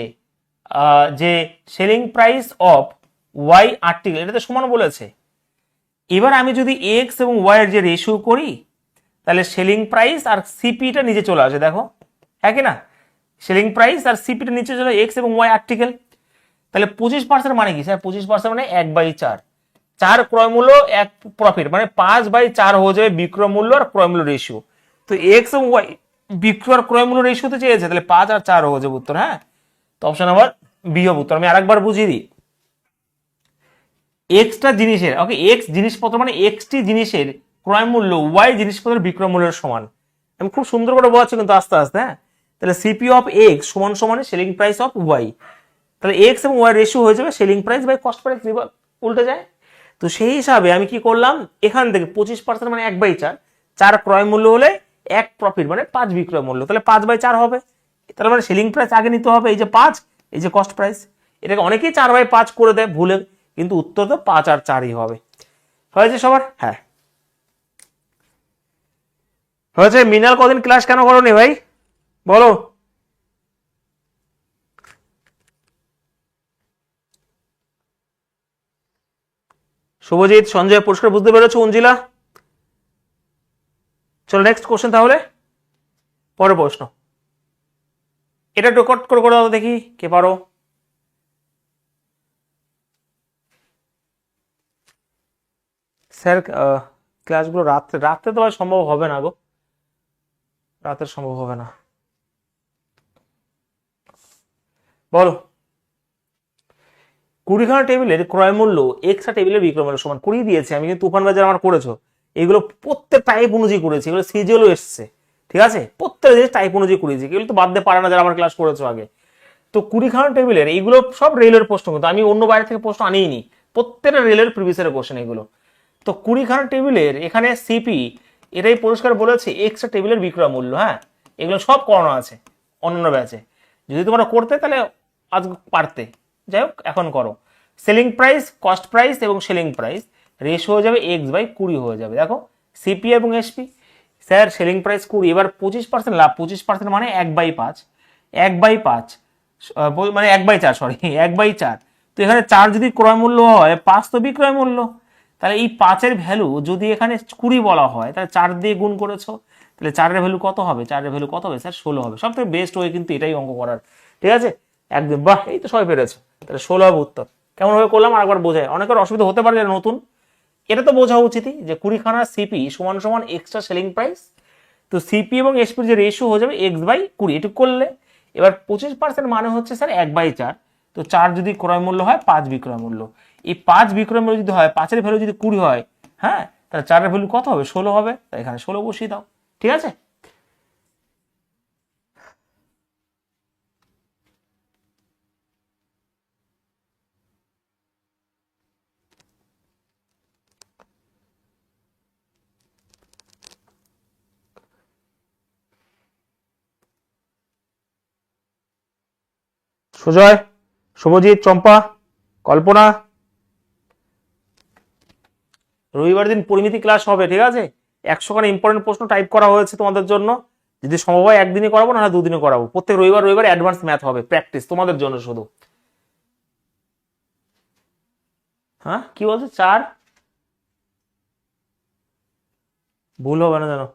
যে selling price of Y article, এটা তো সমান বলেছে। এবার আমি যদি এক্স এবং ওয়াই এর যে রেশিও করি, তাহলে সেলিং প্রাইস আর সিপিটা নিচে চলে আসে, দেখো হ্যাঁ কি না? সেলিং প্রাইস আর সিপিটা নিচে চলে এক্স এবং ওয়াই আর্টিকেল। তাহলে 25% মানে কি স্যার? 25% মানে 1/4, 4 ক্রয় মূল্য 1 প্রফিট, মানে 5/4 হয়ে যাবে বিক্রয় মূল্য আর ক্রয় মূল্য রেশিও। তো এক্স এবং ওয়াই বিক্রয় আর ক্রয় মূল্য রেশিওতে চেয়েছে, তাহলে 5 আর 4 হয়ে যাবে উত্তর। হ্যাঁ, তো অপশন নাম্বার বি হবে উত্তর। আমি আরেকবার বুঝিয়ে দিই, এক্সটা জিনিসের, ওকে এক্স জিনিসপত্র মানে এক্সটি জিনিসের ক্রয় মূল্য ওয়াই জিনিসপত্রের বিক্রয় মূল্যের সমান। আমি খুব সুন্দর করে বোঝাচ্ছি কিন্তু আস্তে আস্তে। হ্যাঁ, তাহলে সিপি অফ এক্স সমান সমান সেলিং প্রাইস অফ ওয়াই, তাহলে এক্স এবং ওয়াই রেশিও হয়ে যাবে selling price by cost price, উল্টে যায়। তো সেই হিসাবে আমি কি করলাম, এখান থেকে 25% মানে 1/4, 4 ক্রয় মূল্য হলে 1 প্রফিট মানে 5 বিক্রয় মূল্য, তাহলে 5/4 হবে। তাহলে মানে সেলিং প্রাইস আগে নিতে হবে, এই যে 5, এই যে কস্ট প্রাইস। এটাকে অনেকেই 4/5 করে দেয় ভুলে, কিন্তু উত্তর তো 5 আর 4ই হবে। হয়েছে সবার? হ্যাঁ হয়েছে। মিনাল কদিন ক্লাস কেন করোনি ভাই বলো? শুভজিৎ, সঞ্জয় পুরস্কার বুঝতে পেরেছো? অঞ্জিলা, চলো নেক্সট কোশ্চেন তাহলে, পরের প্রশ্ন। এটা রেকর্ড করে করে দাও দেখি কে পারো। স্যার ক্লাসগুলো রাত্রে, রাত্রে তো সম্ভব হবে না গো, রাতে সম্ভব হবে না। বলো, 20খানা টেবিলের ক্রয় মূল্য এক্সট্রা টেবিলের বিক্রয় মূল্য সমান 20 দিয়েছে। আমি কিন্তু তুফান বাজার আমার করেছো, এগুলো প্রত্যেক টাইপ অনুযায়ী করেছি, এগুলো সিজিএলও এসছে, ঠিক আছে? প্রত্যেক জিনিস টাইপ অনুযায়ী করেছি, এগুলো তো বাদ দিয়ে পারে না যারা আমার ক্লাস করেছো আগে। তো 20খানা টেবিলের এইগুলো সব রেলের প্রশ্ন, কিন্তু আমি অন্য বাইরে থেকে প্রশ্ন আনিনি, প্রত্যেকটা রেলের প্রিভিয়াস কোশ্চেন এগুলো। তো 20খানা টেবিলের এখানে সিপি এটাই পরিষ্কার বলেছে এক্সট্রা টেবিলের বিক্রয় মূল্য। হ্যাঁ, এগুলো সব করানো আছে অন্যান্য ব্যাচে, যদি তোমরা করতে তাহলে আজ পারতে। যাই হোক এখন করো। সেলিং প্রাইস, কস্ট প্রাইস এবং সেলিং প্রাইস রেশিও হয়ে যাবে x/20 হয়ে যাবে। দেখো সিপি এবং এসপি, স্যার সেলিং প্রাইস 20, এবার 25% লাভ, 25% মানে 1/5, 1/5 মানে 1/4, সরি 1/4। তো এখানে 4 যদি ক্রয় মূল্য হয়, 5 তো বিক্রয় মূল্য, তাহলে এই 5-এর ভ্যালু যদি এখানে 20 বলা হয়, তাহলে 4 দিয়ে গুণ করেছো, তাহলে 4-এর ভ্যালু কত হবে? 4-এর ভ্যালু কত হবে স্যার? 16 হবে। সব থেকে বেস্ট ওয়ে কিন্তু এটাই অঙ্ক করার, ঠিক আছে? একদম বাহ, এই তো সবাই পেরেছো। তাহলে 16 হবে উত্তর। কেমন ভাবে করলাম আরেকবার বোঝায়, অনেকের অসুবিধা হতে পারে যারা নতুন, এটা তো বোঝা উচিতই যে 20খানা সিপি সমান সমান এক্সট্রা সেলিং প্রাইস। তো সিপি এবং এসপির যে রেশিও হয়ে যাবে x/20, এটুকু করলে। এবার 25% মানে হচ্ছে স্যার 1/4, তো 4 যদি ক্রয় মূল্য হয়, 5 বিক্রয় মূল্য। এই 5 বিক্রয় মূল্য যদি হয়, 5-এর ভ্যালু যদি 20 হয়, হ্যাঁ, তাহলে 4-এর ভ্যালু কত হবে? 16 হবে। তাই এখানে 16 বসিয়ে দাও, ঠিক আছে? সুজয়, শুভজিৎ, চম্পা, কল্পনা, রবিবার দিন পরিমিতি ক্লাস হবে, ঠিক আছে? 100খানা ইম্পর্টেন্ট প্রশ্ন টাইপ করা হয়েছে তোমাদের জন্য, যদি সম্ভব হয় একদিনই করাবো, না 2 দিনে করাবো। প্রত্যেক রবিবার রবিবার অ্যাডভান্স ম্যাথ হবে, প্র্যাকটিস তোমাদের জন্য শুধু। হ্যাঁ কি বলছো? 4 ভুল হবে না জানো।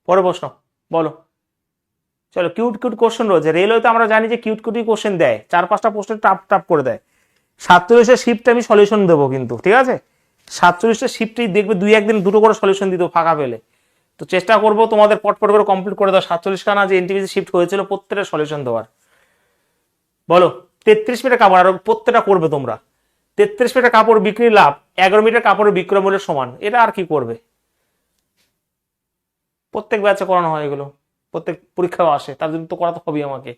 পরে প্রশ্ন বলো। চলো, কিউট কিউট কোশ্চেন রয়েছে। রেলওয়েতে আমরা জানি যে কিউট কিউটি কোশ্চেন দেয়, 4-5টা প্রশ্ন টাপ টাপ করে দেয়। 47-এর শিফট আমি সলিউশন দেবো কিন্তু, ঠিক আছে? 47-টা শিফটেই দেখবে 2-1 দিন 2টো করে সলিউশন দিত ফাঁকা পেলে। তো চেষ্টা করবো তোমাদের পটপট করে কমপ্লিট করে দাও 47খানা যে এনটিপিসি শিফট হয়েছিল প্রত্যেকটা সলিউশন দেওয়ার। বলো, 33 মিটার কাপড়, আর প্রত্যেকটা করবে তোমরা। 33 মিটার কাপড় বিক্রি লাভ 11 মিটার কাপড়ের বিক্রয় মূল্যের সমান, এটা আর কি করবে? প্রত্যেক ব্যাচে করানো হয় এগুলো, প্রত্যেক পরীক্ষাও আসে, তার জন্য তো করাতে হবে আমাকে।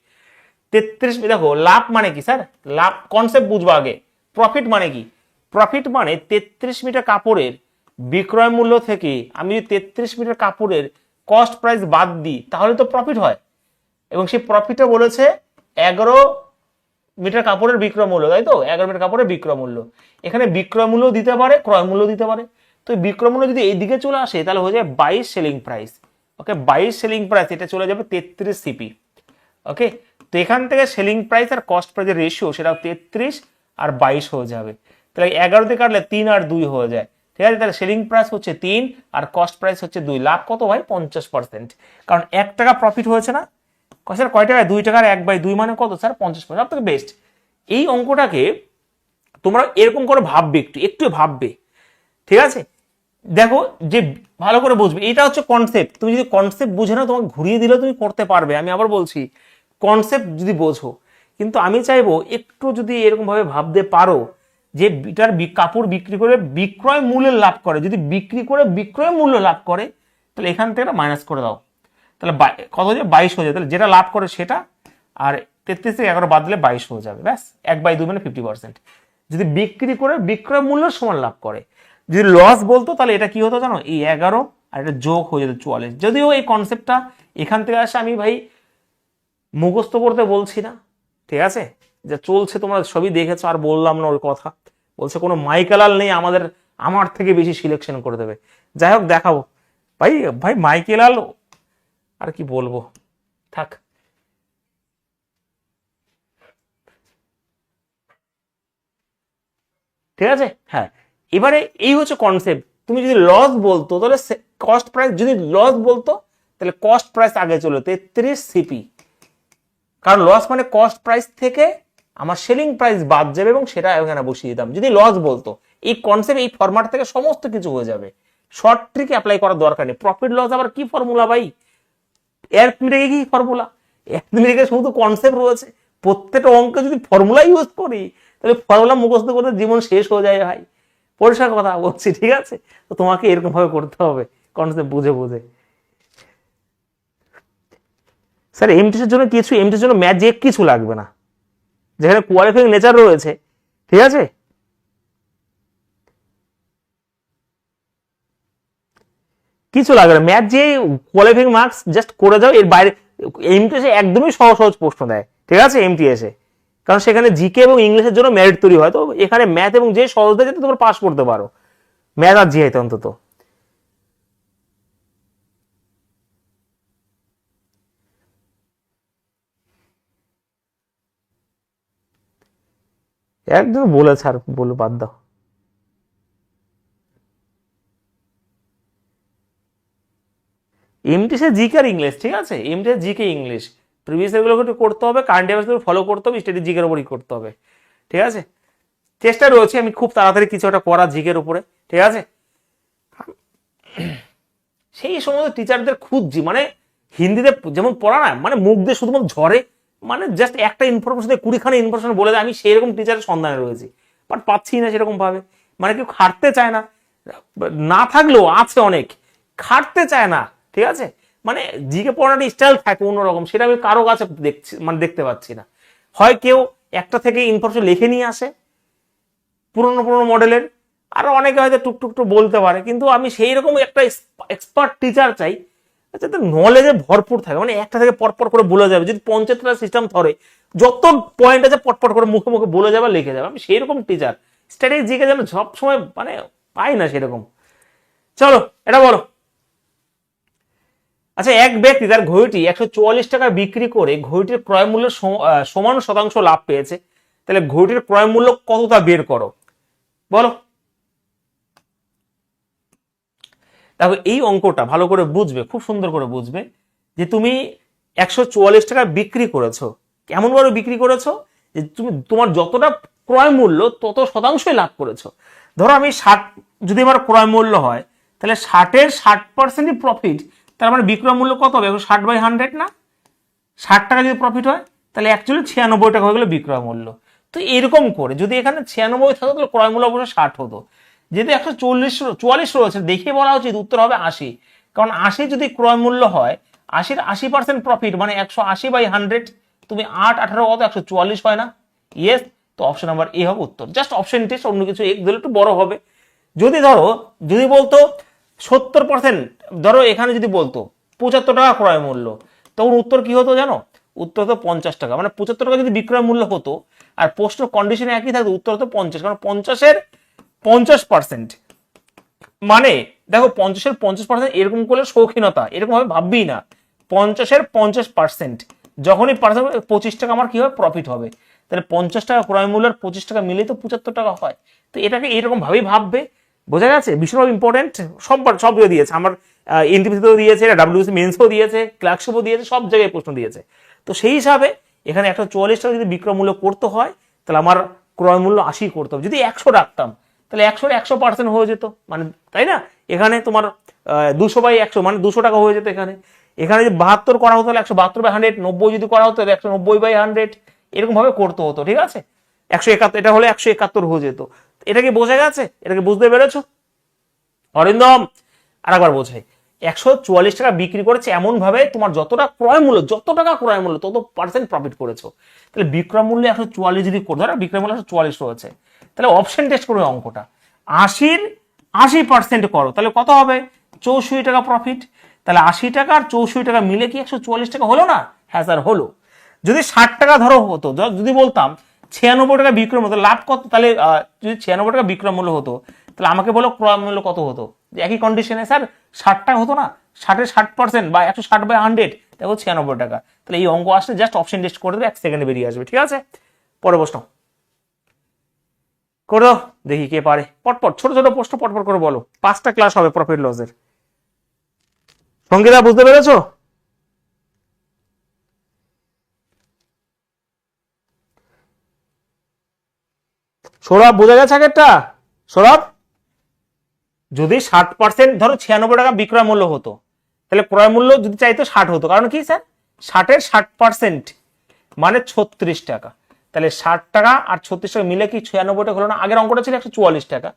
33, দেখো লাভ মানে কি স্যার, লাভ কনসেপ্ট বুঝবো আগে। প্রফিট মানে কি? প্রফিট মানে 33 মিটার কাপড়ের বিক্রয় মূল্য থেকে আমি যদি 33 মিটার কাপড়ের কস্ট প্রাইস বাদ দিই তাহলে তো প্রফিট হয়, এবং সেই প্রফিটটা বলেছে 11 মিটার কাপড়ের বিক্রয় মূল্য, তাই তো? 11 মিটার কাপড়ের বিক্রয় মূল্য, এখানে বিক্রয় মূল্য দিতে পারে, ক্রয় মূল্য দিতে পারে। তো বিক্রয় মূল্য যদি এইদিকে চলে আসে তাহলে হয়ে যায় 22 সেলিং প্রাইস। ওকে, 22 সেলিং প্রাইস, এটা চলে যাবে 33 সিপি। ওকে, তো এখান থেকে সেলিং প্রাইস আর কস্ট প্রাইসের রেশিও সেটা 33 আর 22 হয়ে যাবে। তাহলে 11 দিয়ে কাটলে 3 আর 2 হয়ে যায়, ঠিক আছে? তাহলে সেলিং প্রাইস হচ্ছে 3 আর কস্ট প্রাইস হচ্ছে 2। লাভ কত ভাই? 50%, কারণ 1 টাকা প্রফিট হয়েছে না। স্যার কয় টাকায়? 2 টাকার 1/2 মানে কত স্যার? 50%। সব থেকে বেস্ট। এই অঙ্কটাকে তোমরা এরকম করে ভাববে, একটু ভাববে, ঠিক আছে? দেখো যে ভালো করে বুঝবে, এটা হচ্ছে কনসেপ্ট। তুমি যদি কনসেপ্ট বুঝে নাও, তোমাকে ঘুরিয়ে দিলে তুমি করতে পারবে। আমি আবার বলছি, কনসেপ্ট যদি বোঝো। কিন্তু আমি চাইবো একটু যদি এরকম ভাবে ভাবতে পারো যে এটার কাপড় বিক্রি করে বিক্রয় মূল্যে লাভ করে, যদি বিক্রি করে বিক্রয় মূল্য লাভ করে তাহলে এখান থেকে মাইনাস করে দাও, তাহলে কত হয়ে যাবে? 22 হয়ে যাবে। তাহলে যেটা লাভ করে সেটা, আর 33 থেকে 11 বাদ দিলে 22 হয়ে যাবে, ব্যাস। 1/2 মানে 50%। যদি বিক্রি করে বিক্রয় মূল্য সমান লাভ করে, যদি লস বলতো তাহলে এটা কি হতো জানো? এই 11 আর এটা যোগ হয়ে যেত 44। যদিও এই কনসেপ্টটা এখান থেকে আসে, আমি ভাই মুখস্থ করতে বলছি না, ঠিক আছে? যা চলছে তোমরা সবই দেখেছো, আর বললাম না ওই কথা। বলছে কোনো মাইকেলাল নেই আমার থেকে বেশি সিলেকশন করে দেবে। যাই হোক, দেখাবো ভাই। ভাই মাইকেলাল আর কি বলবো, থাক। ঠিক আছে, হ্যাঁ। এবারে এই হচ্ছে কনসেপ্ট। তুমি যদি লস বলতো তাহলে কস্ট প্রাইস, যদি লস বলতো তাহলে কস্ট প্রাইস আগে চলো 33 সিপি, কারণ লস মানে কস্ট প্রাইস থেকে আমার সেলিং প্রাইস বাদ যাবে এবং সেটা এখানে বসিয়ে দিতাম। যদি লস বলতো, এই কনসেপ্ট এই ফরম্যাট থেকে সমস্ত কিছু হয়ে যাবে। শর্ট ট্রিক অ্যাপ্লাই করার দরকার নেই। প্রফিট লস আবার কি ফর্মুলা ভাই? অ্যারিথমেটিকে কি ফর্মুলা? অ্যারিথমেটিকে শুধু কনসেপ্ট রয়েছে। প্রত্যেকটা অঙ্কে যদি ফর্মুলা ইউজ করি তাহলে ফর্মুলা মুখস্থ করতে জীবন শেষ হয়ে যায় ভাই। পরিষ্কার কথা বলছি, ঠিক আছে? তো তোমাকে এরকম ভাবে করতে হবে, কনসেপ্ট বুঝে বুঝে। স্যার এমটিএস জন্য কিছু, এমটিএস জন্য ম্যাজিক কিছু লাগবে না, যেখানে কোয়ালিফাইং নেচার রয়েছে, ঠিক আছে? কিছু লাগবে না, ম্যাথ যে কোয়ালিফাইং মার্কস জাস্ট করে যাও। এর বাইরে এমটিএস একদমই সহজ সহজ প্রশ্ন দেয়, ঠিক আছে? এমটিএস কারণ সেখানে জিকে এবং ইংলিশের জন্য মেরিট তৈরি হয়, তো এখানে ম্যাথ এবং যে সহজ দেয় যাতে তোমরা পাস করতে পারো, ম্যাথ আর জিআইতে অন্তত। একদম বলেছে, আর বলে বাদ দাও। এমটিএস জিকে আর ইংলিশ, ঠিক আছে? এমটিএস জিকে ইংলিশ, প্রিভিয়াস এগুলো করতে হবে, কারেন্ট অ্যাফেয়ার্স ফলো করতে হবে, স্টাডি জিকের উপরই করতে হবে, ঠিক আছে? চেষ্টা রয়েছে আমি খুব তাড়াতাড়ি কিছু একটা করা জিকের উপরে, ঠিক আছে? সেই সময় টিচারদের খুঁজছি, মানে হিন্দিতে যেমন পড়া না, মানে মুখ দিয়ে শুধুমাত্র ঝরে, মানে জাস্ট একটা ইনফরমেশন দিয়ে 20খানা ইনফরমেশন বলে দেয়। আমি সেরকম টিচারের সন্ধানে রয়েছি, বাট পাচ্ছি না সেরকম ভাবে। মানে কেউ খাটতে চায় না, না থাকলেও আছে অনেক, খাটতে চায় না, ঠিক আছে? মানে জিকে পড়ানোর স্টাইল থাকে অন্যরকম, সেটা আমি কারো কাছে দেখছি, মানে দেখতে পাচ্ছি না। হয় কেউ একটা থেকে ইনফরমেশন লিখে নিয়ে আসে পুরনো পুরনো মডেলের, আর অনেকে হয়তো টুকটুক বলতে পারে, কিন্তু আমি সেই রকম একটা এক্সপার্ট টিচার চাই যাতে নলেজে ভরপুর থাকে, মানে একটা থেকে পরপর করে বলে যাবে। যদি পঞ্চায়েত সিস্টেম ধরে, যত পয়েন্ট আছে পটপট করে মুখে মুখে বলে যাবে, লিখে যাবে। আমি সেই রকম টিচার, স্ট্র্যাটেজিকে যেন সবসময় মানে পাই না সেরকম। চলো এটা বলো। আচ্ছা, এক ব্যক্তি তার ঘড়িটি 144 টাকা বিক্রি করে ঘড়িটির ক্রয় মূল্য সমান শতাংশ লাভ পেয়েছে, তাহলে ঘড়িটির ক্রয় মূল্য কত তা বের করো, বলো। দেখো এই অঙ্কটা ভালো করে বুঝবে, খুব সুন্দর করে বুঝবে, যে তুমি 144 টাকা বিক্রি করেছো, কেমন ভাবে বিক্রি করেছো, যে তুমি তোমার যতটা ক্রয় মূল্য তত শতাংশই লাভ করেছো। ধরো আমি 60 যদি আমার ক্রয় মূল্য হয়, তাহলে 60-এর 60%ই প্রফিট, তার মানে বিক্রয় মূল্য কত হবে? 60/100 না? 60 টাকা যদি প্রফিট হয় তাহলে অ্যাকচুয়ালি 96 টাকা হয়ে গেল বিক্রয় মূল্য। তো এরকম করে যদি এখানে 96 থাকতো তাহলে ক্রয় মূল্য অবশ্যই 60 হতো। যেহেতু 144 রয়েছে, দেখে বলা উচিত উত্তর হবে 80। কারণ 80 যদি ক্রয় মূল্য হয়, 80% প্রফিট মানে 180/100, তুমি 8 18 কত 144 হয় না? ইয়েস। তো অপশন নাম্বার এ হবে উত্তর। জাস্ট অপশন টেস্ট, অন্য কিছু এক দিলে একটু বড় হবে। যদি বলতো 70%, ধরো এখানে যদি বলতো 75 টাকা ক্রয় মূল্য, তখন উত্তর কি হতো জানো? উত্তর হতো 50 টাকা, মানে 75 টাকা যদি বিক্রয় মূল্য হতো আর প্রশ্ন কন্ডিশনে একই থাকতো, উত্তর হতো 50, কারণ 50-এর 50%। মানে দেখো 50-এর 50% এরকম করলে শৌখিনতা, এরকম ভাবে ভাববি না। 50-এর 50% যখনই 25 টাকা আমার কি হবে? প্রফিট হবে। তাহলে 50 টাকা ক্রয় মূল্য আর 25 টাকা মিলে তো 75 টাকা হয়। তো এটাকে এইরকম ভাবেই ভাববে। বোঝা গেছে? ভীষণ ইম্পর্টেন্ট। সব দিয়েছে আমার, এনটিপিসিতেও দিয়েছে, ডাব্লিউসি মেন্সও দিয়েছে, ক্লার্কশিপও দিয়েছে, সব জায়গায় প্রশ্ন দিয়েছে। তো সেই হিসাবে এখানে 144 টাকা যদি বিক্রয় মূল্য করতে হয়, তাহলে আমার ক্রয় মূল্য 80 করতে হবে। যদি 100 রাখতাম তাহলে 100-এর 100% হয়ে যেত, মানে তাই না? এখানে তোমার 200/100 মানে 200 টাকা হয়ে যেত। এখানে যে 72 করা হতো তাহলে 172/100, 90 যদি করা হতো তাহলে 190/100, এরকম ভাবে করতে হতো। ঠিক আছে? 171, এটা হলে 171 হয়ে যেত। এটা কি বোঝা গেছে? এটাকে বুঝতে পেরেছো অরিন্দম? আর একবার বোঝাই, 144 টাকা বিক্রি করেছে এমন ভাবে তোমার যত টাকা ক্রয় মূল্য তত পার্সেন্ট প্রফিট করেছো। তাহলে বিক্রয় মূল্য 144 যদি করো, ধরো বিক্রয় মূল্য 144 রয়েছে, তাহলে অপশন টেস্ট করবে অঙ্কটা 80-র 80% করো, তাহলে কত হবে? 64 টাকা প্রফিট। তাহলে 80 টাকা আর 64 টাকা মিলে কি 144 টাকা হলো না? হ্যাঁ স্যার হলো। যদি 60 টাকা ধরো হতো, যদি বলতাম 96 টাকা বিক্রয় মূল্য, লাভ কত? তাহলে যদি 96 টাকা বিক্রয় মূল্য হতো, তাহলে আমাকে বলো ক্রয় মূল্য কত হতো? একই কন্ডিশনে স্যার 60 টাকা হতো না? 60-এর 60% বা 160/100, দেখো 96 টাকা। তাহলে এই অঙ্ক আসলে জাস্ট অপশন টেস্ট করে দেবে, 1 সেকেন্ডে বেরিয়ে আসবে। ঠিক আছে? পরে প্রশ্ন করে দাও, দেখি কে পারে। পটপট ছোট ছোট প্রশ্ন পটপট করে বলো। 5টা ক্লাস হবে প্রফিট লসের। সঙ্গীতা বুঝতে পেরেছো? সৌরভ বোঝা গেছে আগেরটা? সৌরভ, যদি 60%, ধরো 96 টাকা বিক্রয় মূল্য হতো, তাহলে ক্রয় মূল্য যদি চাইতো 60 হতো। কারণ কি স্যার? 60-এর 60% মানে 36 টাকা। তাহলে 60 টাকা আর 36 টাকা মিলে কি 96 টাকা হলো না? আগের অঙ্কটা ছিল 144 টাকা।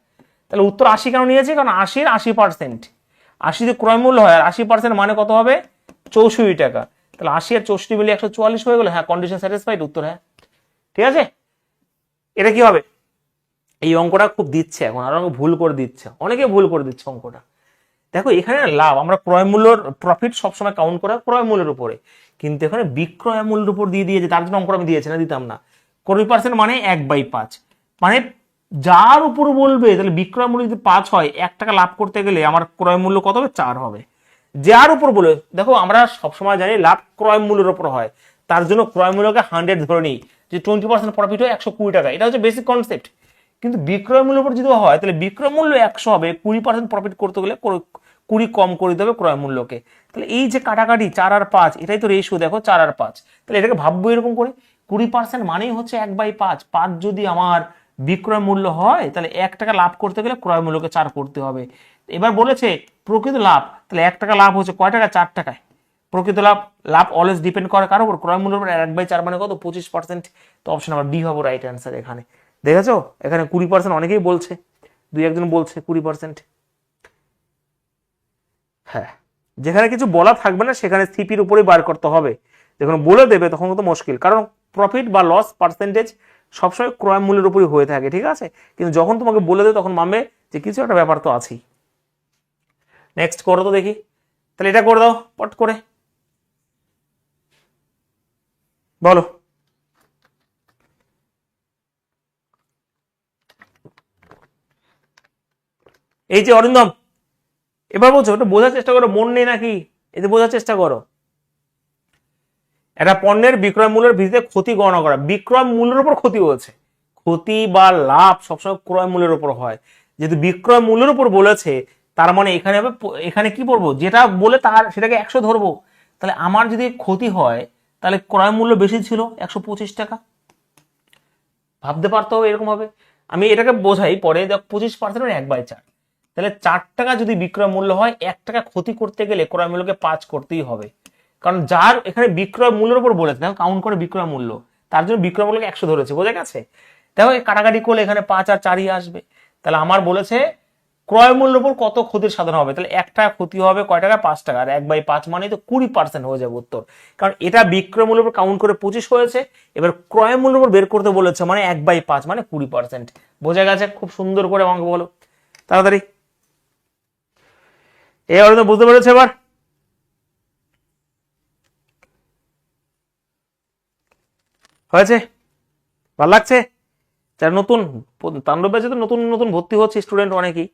তাহলে উত্তর 80 কেন নিয়েছি? কারণ 80-এর 80%, 80 যদি ক্রয় মূল্য হয় আর 80% মানে কত হবে? 64 টাকা। তাহলে 80 আর 64 মিলে 144 হয়ে গেল। হ্যাঁ, কন্ডিশন স্যাটিসফাইড, উত্তর হ্যাঁ। ঠিক আছে? এটা কি হবে? এই অঙ্কটা খুব দিচ্ছে এখন, আর ভুল করে দিচ্ছে, অনেকে ভুল করে দিচ্ছে অঙ্কটা। দেখো এখানে লাভ, আমরা ক্রয় মূল্যর প্রফিট সবসময় কাউন্ট করা ক্রয় মূল্যের উপরে, কিন্তু এখানে বিক্রয় মূল্যের উপর দিয়ে দিয়েছে, তার জন্য অঙ্কটা আমি দিয়েছি না, দিতাম না। 20% মানে 1/5, মানে যার উপর বলবে, তাহলে বিক্রয় মূল্য যদি 5 হয়, 1 টাকা লাভ করতে গেলে আমার ক্রয় মূল্য কত হবে? 4 হবে। যার উপর বলবে, দেখো আমরা সবসময় জানি লাভ ক্রয় মূল্যের উপর হয়, তার জন্য ক্রয় মূল্যকে 100 ধরে নিই, যে 20% প্রফিট হয় 120 টাকা, এটা হচ্ছে বেসিক কনসেপ্ট। কিন্তু বিক্রয় মূল্যের উপর যদি হয়, তাহলে বিক্রয় মূল্য 100 হবে, 20% প্রফিট করতে গেলে 20 কম করে দিতে হবে ক্রয় মূল্যকে। তাহলে এই যে কাটাকাটি 4 আর 5, এটাই তো রেশিও, দেখো 4 আর 5। তাহলে এটাকে ভাববো এরকম করে, 20% মানেই হচ্ছে 1/5। 5 যদি আমার বিক্রয় মূল্য হয়, তাহলে 1 টাকা লাভ করতে গেলে ক্রয় মূল্যকে 4 করতে হবে। এবার বলেছে প্রকৃত লাভ, তাহলে 1 টাকা লাভ হচ্ছে কয় টাকা? 4 টাকায়। প্রকৃত লাভ অলওয়েজ ডিপেন্ড করে কার উপর? ক্রয় মূল্যের উপর। 1/4 মানে কত? 25%। তো অপশন নাম্বার ডি হবে রাইট অ্যান্সার। এখানে দেখেছো, এখানে 20% অনেকেই বলছে, 2-1 জন বলছে 20%। হ্যাঁ, যেখানে কিছু বলা থাকবে না সেখানে সিপির উপরেই বার করতে হবে। যখন বলে দেবে তখন তো মুশকিল, কারণ প্রফিট বা লস পার্সেন্টেজ সবসময় ক্রয় মূল্যের উপরই হয়ে থাকে। ঠিক আছে? কিন্তু যখন তোমাকে বলে দেবে তখন মানবে যে কিছু একটা ব্যাপার তো আছেই। নেক্সট করো তো দেখি, তাহলে এটা করে দাও পট করে, বলো। এই যে অরিন্দম, এবার বলছো, ওটা বোঝার চেষ্টা করো, মন নেই নাকি? এতে বোঝার চেষ্টা করো। একটা পণ্যের বিক্রয় মূল্যের ভিত্তিতে ক্ষতি গণনা করা। বিক্রয় মূল্যের উপর ক্ষতি হয়েছে, ক্ষতি বা লাভ সবসময় ক্রয় মূল্যের উপর হয়। যেহেতু বিক্রয় মূল্যের উপর বলেছে, তার মানে এখানে হবে, এখানে কি পড়বো? যেটা বলে তার সেটাকে 100 ধরবো। তাহলে আমার যদি ক্ষতি হয়, তাহলে ক্রয় মূল্য বেশি ছিল 125 টাকা। ভাবতে পারতে হবে এরকম হবে। আমি এটাকে বোঝাই পরে, 25% 1/4। তাহলে 4 টাকা যদি বিক্রয় মূল্য হয়, 1 টাকা ক্ষতি করতে গেলে ক্রয় মূল্যকে 5 করতেই হবে। কারণ যার এখানে বিক্রয় মূল্যের উপর বলেছে, দেখো কাউন্ট করে বিক্রয় মূল্য, তার জন্য বিক্রয় মূল্যকে 100 ধরেছে। বোঝা গেছে? দেখো কাটাকাটি করলে এখানে 5 আর 4ই আসবে। তাহলে আমার বলেছে ক্রয় মূল্যের উপর কত ক্ষতির সাধন হবে, তাহলে 1 টাকা ক্ষতি হবে কয় টাকা, 5 টাকা, আর 1/5 মানে তো 20% হয়ে যাবে উত্তর, কারণ এটা বিক্রয় মূল্যের উপর কাউন্ট করে 25 হয়েছে, এবার ক্রয় মূল্যের উপর বের করতে বলেছে, মানে 1/5 মানে 20%। বোঝা গেছে? খুব সুন্দর করে আমাকে বলো তাড়াতাড়ি, এবার তো বুঝতে পেরেছো? এবার হয়েছে? ভালো লাগছে? যারা নতুন তাণ্ডব ব্যাচে তো নতুন নতুন ভর্তি হচ্ছে স্টুডেন্ট অনেকেই।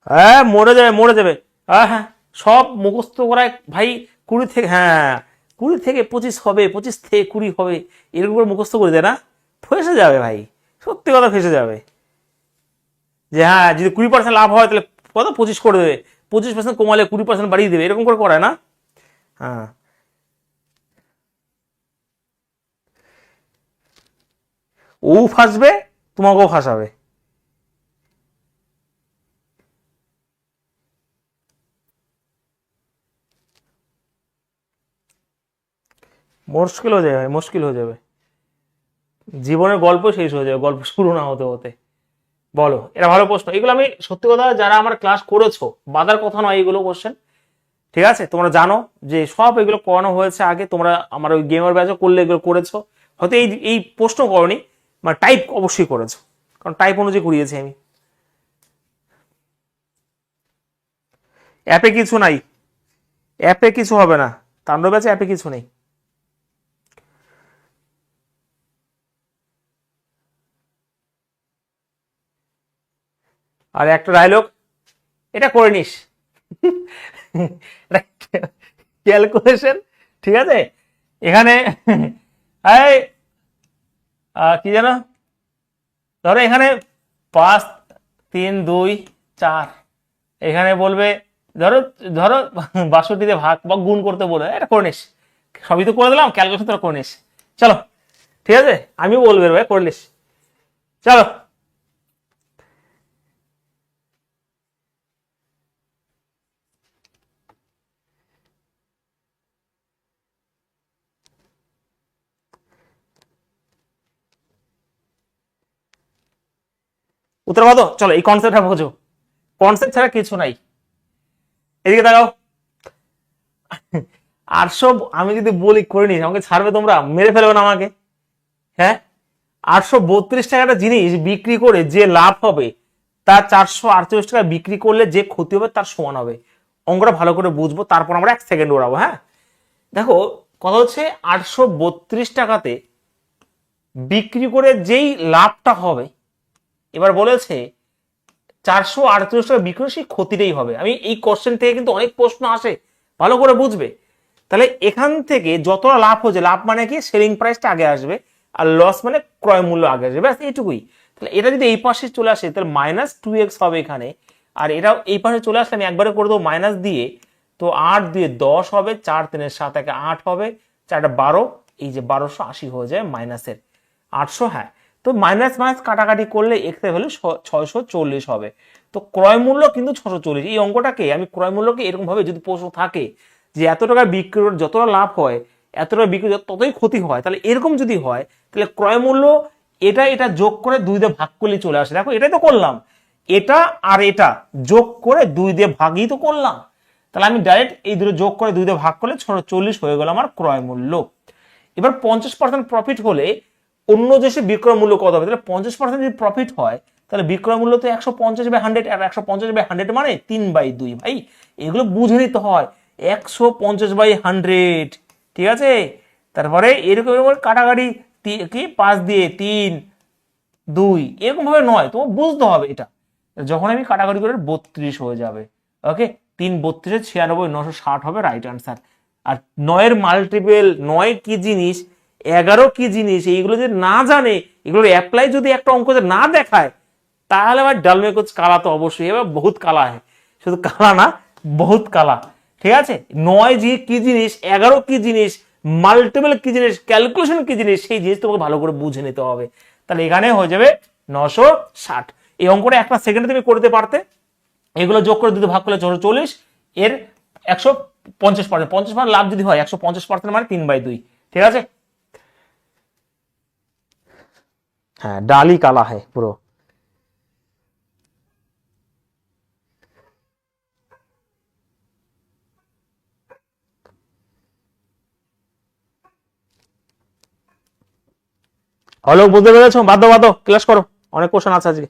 হ্যাঁ মরে যাবে, মরে যাবে। হ্যাঁ হ্যাঁ, সব মুখস্থ করায় ভাই। 20 থেকে, হ্যাঁ 20 থেকে 25 হবে, 25 থেকে 20 হবে, এরকম করে মুখস্থ করে দেয় না, ফেসে যাবে ভাই, সত্যি কথা ফেসে যাবে। যে হ্যাঁ যদি 20% লাভ হয় তাহলে কত 25 করে দেবে, 25% কমালে 20% বাড়িয়ে দেবে, এরকম করে করায় না। হ্যাঁ ও ফাঁসবে, তোমাকেও ফাঁসাবে। মুশকিল হয়ে যাবে ভাই, মুশকিল হয়ে যাবে, জীবনের গল্প শেষ হয়ে যাবে, গল্প শুরু না হতে হতে। বলো, এটা ভালো প্রশ্ন, এগুলো আমি সত্যি কথা যারা আমার ক্লাস করেছো, বাদার কথা নয় এগুলো কোশ্চেন, ঠিক আছে? তোমরা জানো যে সব এগুলো করানো হয়েছে আগে, তোমরা আমার ওই গেমার ব্যাচে করলে এগুলো করেছো, হয়তো এই এই প্রশ্ন করনি, মানে টাইপ অবশ্যই করেছো, কারণ টাইপ অনুযায়ী করিয়েছি আমি। অ্যাপে কিছু নাই, অ্যাপে কিছু হবে না, তাণ্ডব ব্যাচে অ্যাপে কিছু নেই। আর একটা ডায়লগ, এটা করে নিস, ক্যালকুলেশন, ঠিক আছে? এখানে এই কি জানো, ধরো এখানে 5 3 2 4, এখানে বলবে ধরো ধরো 62 ভাগ বা গুণ করতে বলে, এটা করে নিস, সবই তো করে দিলাম, ক্যালকুলেশন তোরা করে নিস, চলো ঠিক আছে, আমিও বলবো ভাই করে নিস, চলো। উত্তর কত? চলো এই কনসেপ্টটা বোঝো, কনসেপ্ট ছাড়া কিছু নাই। এদিকে তাকাও, 800, আমি যদি বলি করে নিস, আমাকে ছাড়বে তোমরা, মেরে ফেলবে না আমাকে? হ্যাঁ, 832 টাকাটা জিনিস বিক্রি করে যে লাভ হবে, তার 448 টাকা বিক্রি করলে যে ক্ষতি হবে তার সমান হবে। অঙ্কটা ভালো করে বুঝবো, তারপর আমরা 1 সেকেন্ড ওড়াবো। হ্যাঁ দেখো, কথা হচ্ছে 832 টাকাতে বিক্রি করে যেই লাভটা হবে, এবার বলেছে 438 টাকা বিক্রি, সেই ক্ষতিটাই হবে। আমি এই কোশ্চেন থেকে কিন্তু অনেক প্রশ্ন আসে, ভালো করে বুঝবে। তাহলে এখান থেকে যতটা লাভ হচ্ছে, লাভ মানে কি, সেলিং প্রাইসটা আগে আসবে, আর লস মানে ক্রয় মূল্য আগে আসবে, ব্যাস এইটুকুই। তাহলে এটা যদি এই পাশে চলে আসে তাহলে -2x হবে এখানে, আর এটাও এই পাশে চলে আসলে আমি একবারে করে দেবো মাইনাস দিয়ে, তো 8 দিয়ে 10 হবে, 4 3 7 1 8 হবে, 4 12, এই যে 1280 হয়ে যায় মাইনাসের 800। হ্যাঁ, তো মাইনাস মাইনাস কাটাকাটি করলে এক্স এর ভ্যালু 640 হবে। তো ক্রয় মূল্য কিন্তু 640। এই অঙ্কটাকে আমি ক্রয় মূল্যকে এরকম ভাবে, যদি প্রশ্ন থাকে যে এত টাকা বিক্রি যতটা লাভ হয়, এত টাকা বিক্রি ততই ক্ষতি হয়, তাহলে এরকম যদি হয় তাহলে ক্রয় মূল্য এটা এটা যোগ করে 2 দিয়ে ভাগ করলে চলে আসে। দেখো এটাই তো করলাম, এটা আর এটা যোগ করে 2 দিয়ে ভাগই তো করলাম, তাহলে আমি ডাইরেক্ট এই দুটো যোগ করে 2 দিয়ে ভাগ করলে 640 হয়ে গেল আমার ক্রয় মূল্য। এবার 50% প্রফিট হলে অন্য দেশে বিক্রয় মূল্য কত হবে? তাহলে 50% যদি প্রফিট হয় তাহলে বিক্রয় মূল্য তো 150/100, আর 150/100 মানে 3/2। ভাই এগুলো বুঝে নিতে হয়, 150/100, ঠিক আছে? তারপরে এরকম এরকম কাটাকাটি, কি 5 দিয়ে 3 2 এরকম ভাবে নয়, তোমার বুঝতে হবে এটা। যখন আমি কাটাকাটি করে 32 হয়ে যাবে, ওকে, 3 32 96 960 হবে রাইট আনসার। আর 9-এর মাল্টিপল, 9 কি জিনিস, 11 কি জিনিস, এইগুলো যদি না জানে, এগুলোর অ্যাপ্লাই যদি একটা অঙ্ক না দেখায়, তাহলে আবার ডালমে কুছ কালা তো অবশ্যই, এবার বহুত কালা হয়, শুধু কালা না বহুত কালা, ঠিক আছে? 9 কি জিনিস, 11 কি জিনিস, মাল্টিপল কি জিনিস, ক্যালকুলেশন কি জিনিস, সেই জিনিস তোমাকে ভালো করে বুঝে নিতে হবে। তাহলে এখানে হয়ে যাবে 960। এই অঙ্কটা 1 সেকেন্ডে তুমি করতে পারতে, এগুলো যোগ করে দিতে ভাগ করলে 440, এর 150%, 50% লাভ যদি হয় 150% মানে 3/2, ঠিক আছে? হ্যাঁ, ডালি কালা হ্যাঁ পুরো। হলো, বুঝতে পেরেছো? বাধ্য বাধ্য ক্লাস করো, অনেক কোশ্চেন আছে আজকে।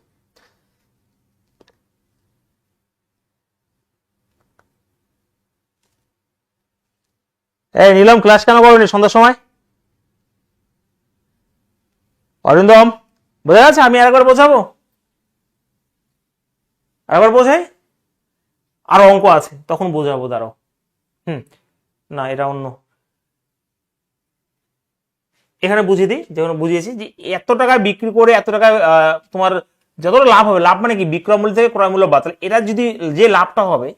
এই নিলাম, ক্লাস কেন করোনি সন্ধ্যার সময়? অরিন্দম, বোঝা যাচ্ছে? আমি আরেকবার বোঝাবো, আরেকবার বোঝাই, আরো অঙ্ক আছে তখন বোঝাবো, দাঁড়াও। হুম, না এটা অন্য, এখানে বুঝিয়ে দিই, যেমন বুঝিয়েছি যে এত টাকায় বিক্রি করে এত টাকায় তোমার যতটা লাভ হবে, লাভ মানে কি বিক্রয় মূল্য থেকে ক্রয় মূল্য বাদ, তাহলে এটা যদি যে লাভটা হবে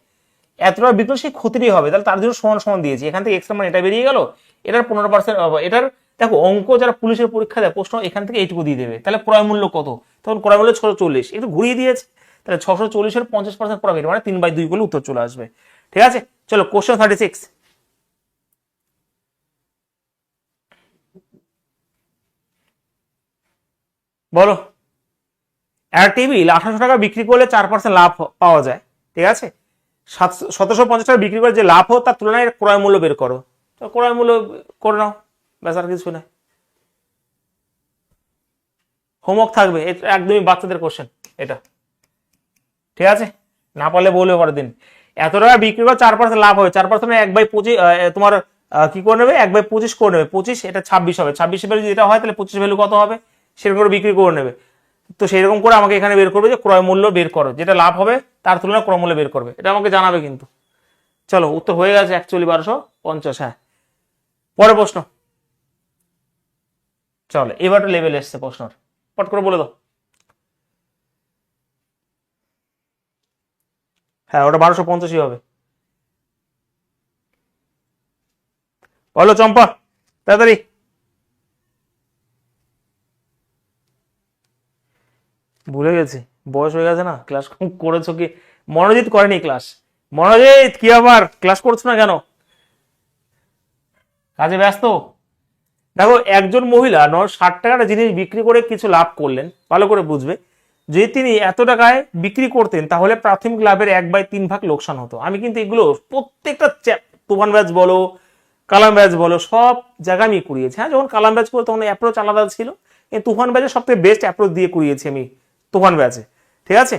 এত টাকা বিক্রি সেই ক্ষতিটাই হবে, তাহলে তার জন্য সমান সমান দিয়েছি। এখান থেকে এক্সট্রা মানে এটা বেরিয়ে গেল, এটার 15%, এটার দেখো অঙ্ক যারা পুলিশের পরীক্ষা দেয় প্রশ্ন এখান থেকে এইটুকু দিয়ে দেবে, তাহলে ক্রয় মূল্য কত, তখন ক্রয় মূল্য 640, একটু ঘুরিয়ে দিয়েছে, তাহলে 640-এর 50% প্রফিট মানে 3/2 করলে উত্তর চলে আসবে। ঠিক আছে, চলো কোশ্চেন 36। বলো, একটা টেবিল 1800 টাকা বিক্রি করলে 4% লাভ পাওয়া যায়, ঠিক আছে? 1750 টাকা বিক্রি করে যে লাভ হোক তার তুলনায় ক্রয় মূল্য বের করো। তো ক্রয় মূল্য করে নাও, ব্যাস, আর কিছু না। হোমওয়ার্ক থাকবে, এটা একদমই বাচ্চাদের কোশ্চেন এটা, ঠিক আছে? না পারলে বলবে পরের দিন। এত টাকা বিক্রি করে 4% লাভ হয়, 4% 1/25 তোমার কি করে নেবে, 1/25 করে নেবে, 25 এটা 26 হবে, 26 ভ্যালু যদি এটা হয় তাহলে 25 ভ্যালু কত হবে সেরকম করে বিক্রি করে নেবে। তো সেইরকম করে আমাকে এখানে বের করবে যে ক্রয় মূল্য বের করো, যেটা লাভ হবে তার তুলনায় ক্রয় মূল্য বের করবে, এটা আমাকে জানাবে কিন্তু। চলো, উত্তর হয়ে গেছে অ্যাকচুয়ালি 1250। হ্যাঁ, পরের প্রশ্ন। চলো, এবার লেভেল এসছে প্রশ্ন, পট করে বলে দাও। হ্যাঁ, ওটা 1250 হবে। বলো চম্পা, তাড়াতাড়ি। ভুলে গেছি, বয়স হয়ে গেছে না, ক্লাস করেছো কি? মনোজিৎ করেনি ক্লাস। মনোজিৎ কি আবার ক্লাস করছো না কেন? কাজে ব্যস্ত? দেখো, একজন মহিলা 60 টাকার জিনিস বিক্রি করে কিছু লাভ করলেন, ভালো করে বুঝবে। যদি তিনি এত টাকায় বিক্রি করতেন তাহলে প্রাথমিক লাভের 1/3 লোকসান হতো। আমি কিন্তু এগুলো প্রত্যেকটা তুফান ব্যাচ বলো, কালাম ব্যাচ বলো, সব জায়গায় আমি করিয়েছি। হ্যাঁ, যখন কালাম ব্যাচ করো তখন অ্যাপ্রোচ আলাদা ছিল, কিন্তু তুফান ব্যাচে সবথেকে বেস্ট অ্যাপ্রোচ দিয়ে করিয়েছি আমি তুফান ব্যাচে। ঠিক আছে,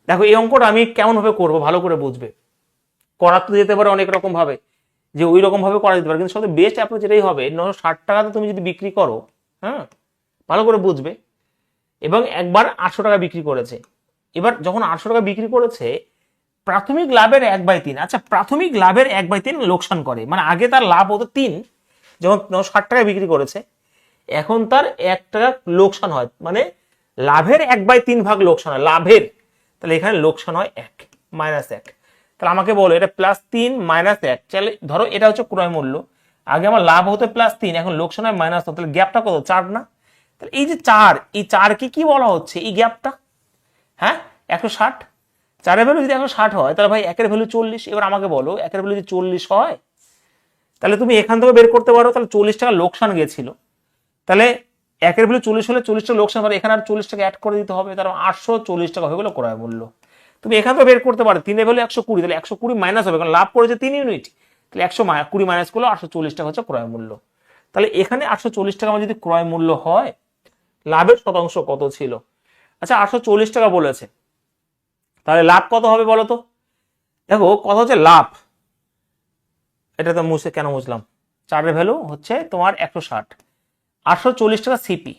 দেখো এই অঙ্কটা আমি কেমন ভাবে করবো ভালো করে বুঝবে। করা তো যেতে পারে অনেক রকম ভাবে, যে ওই রকম ভাবে করা যেতে পারে, কিন্তু সবথেকে বেস্ট অ্যাপ্রোচ এটাই হবে। 60 টাকাতে তুমি যদি বিক্রি করো, হ্যাঁ ভালো করে বুঝবে, এবং একবার 800 টাকা বিক্রি করেছে, এবার যখন 800 টাকা বিক্রি করেছে প্রাথমিক লাভের 1/3, আচ্ছা প্রাথমিক লাভের 1/3 লোকসান করে, মানে আগে তার লাভ হতো 3, যখন 60 টাকা বিক্রি করেছে এখন তার 1 টাকা লোকসান হয়, মানে লাভের 1/3 লোকসান হয় লাভের, তাহলে এখানে লোকসান হয় 1 -1। তাহলে আমাকে বলো এটা +3 -1, তাহলে ধরো এটা হচ্ছে ক্রয় মূল্য, আগে আমার লাভ হতে +3, এখন লোকসান হয় -1, তাহলে গ্যাপটা কত? 4 না? তাহলে এই যে 4, এই 4কে কি বলা হচ্ছে? এই গ্যাপটা, হ্যাঁ 160, 4-এর ভ্যালু যদি 160 হয় তাহলে ভাই 1-এর ভ্যালু 40। এবার আমাকে বলো 1-এর ভ্যালু যদি 40 হয় তাহলে তুমি এখান থেকে বের করতে পারো, তাহলে 40 টাকা লোকসান গেছিল, তাহলে 1-এর ভ্যালু 40 হলে 40 টাকা লোকসান পারে, এখানে আর 40 টাকা অ্যাড করে দিতে হবে, তার 840 টাকা হয়ে গেল ক্রয় মূল্য। তুমি এখান থেকে বের করতে পারো 3-এর ভ্যালু 120, তাহলে 120 মাইনাস হবে, কারণ লাভ করেছে 3 ইউনিট, তাহলে 120 মাইনাস করলে 840 টাকা হচ্ছে ক্রয় মূল্য। তাহলে এখানে 840 টাকা যদি ক্রয় মূল্য হয়, লাভের শতাংশ কত ছিল? আচ্ছা 840 টাকা বলেছে, তাহলে লাভ কত হবে বলো তো? দেখো কথা হচ্ছে লাভ, এটা তো মুছে কেন মুছলাম, 4-এর ভ্যালু হচ্ছে তোমার 160, 840 টাকা সিপি,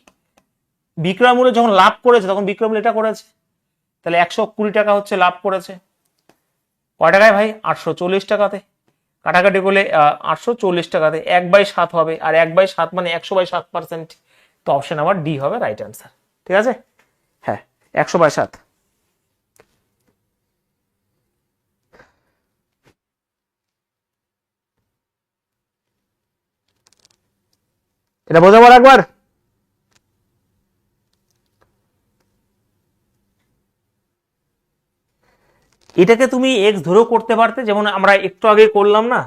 বিক্রয় মূল্য যখন লাভ করেছে তখন বিক্রয় মূল্য এটা করেছে, তাহলে 120 টাকা হচ্ছে লাভ করেছে। কয় টাকায় ভাই? 840 টাকাতে, কাটাকাটি করলে 840 টাকাতে 1/7 হবে, আর 1/7 মানে 100/7%, তো অপশন নাম্বার ডি হবে রাইট অ্যান্সার। ঠিক আছে, হ্যাঁ 100/7। এটা বোঝাবার একবার। এটাকে তুমি এক্স ধরেও করতে পারতে, যেমন আমরা একটু আগে করলাম না,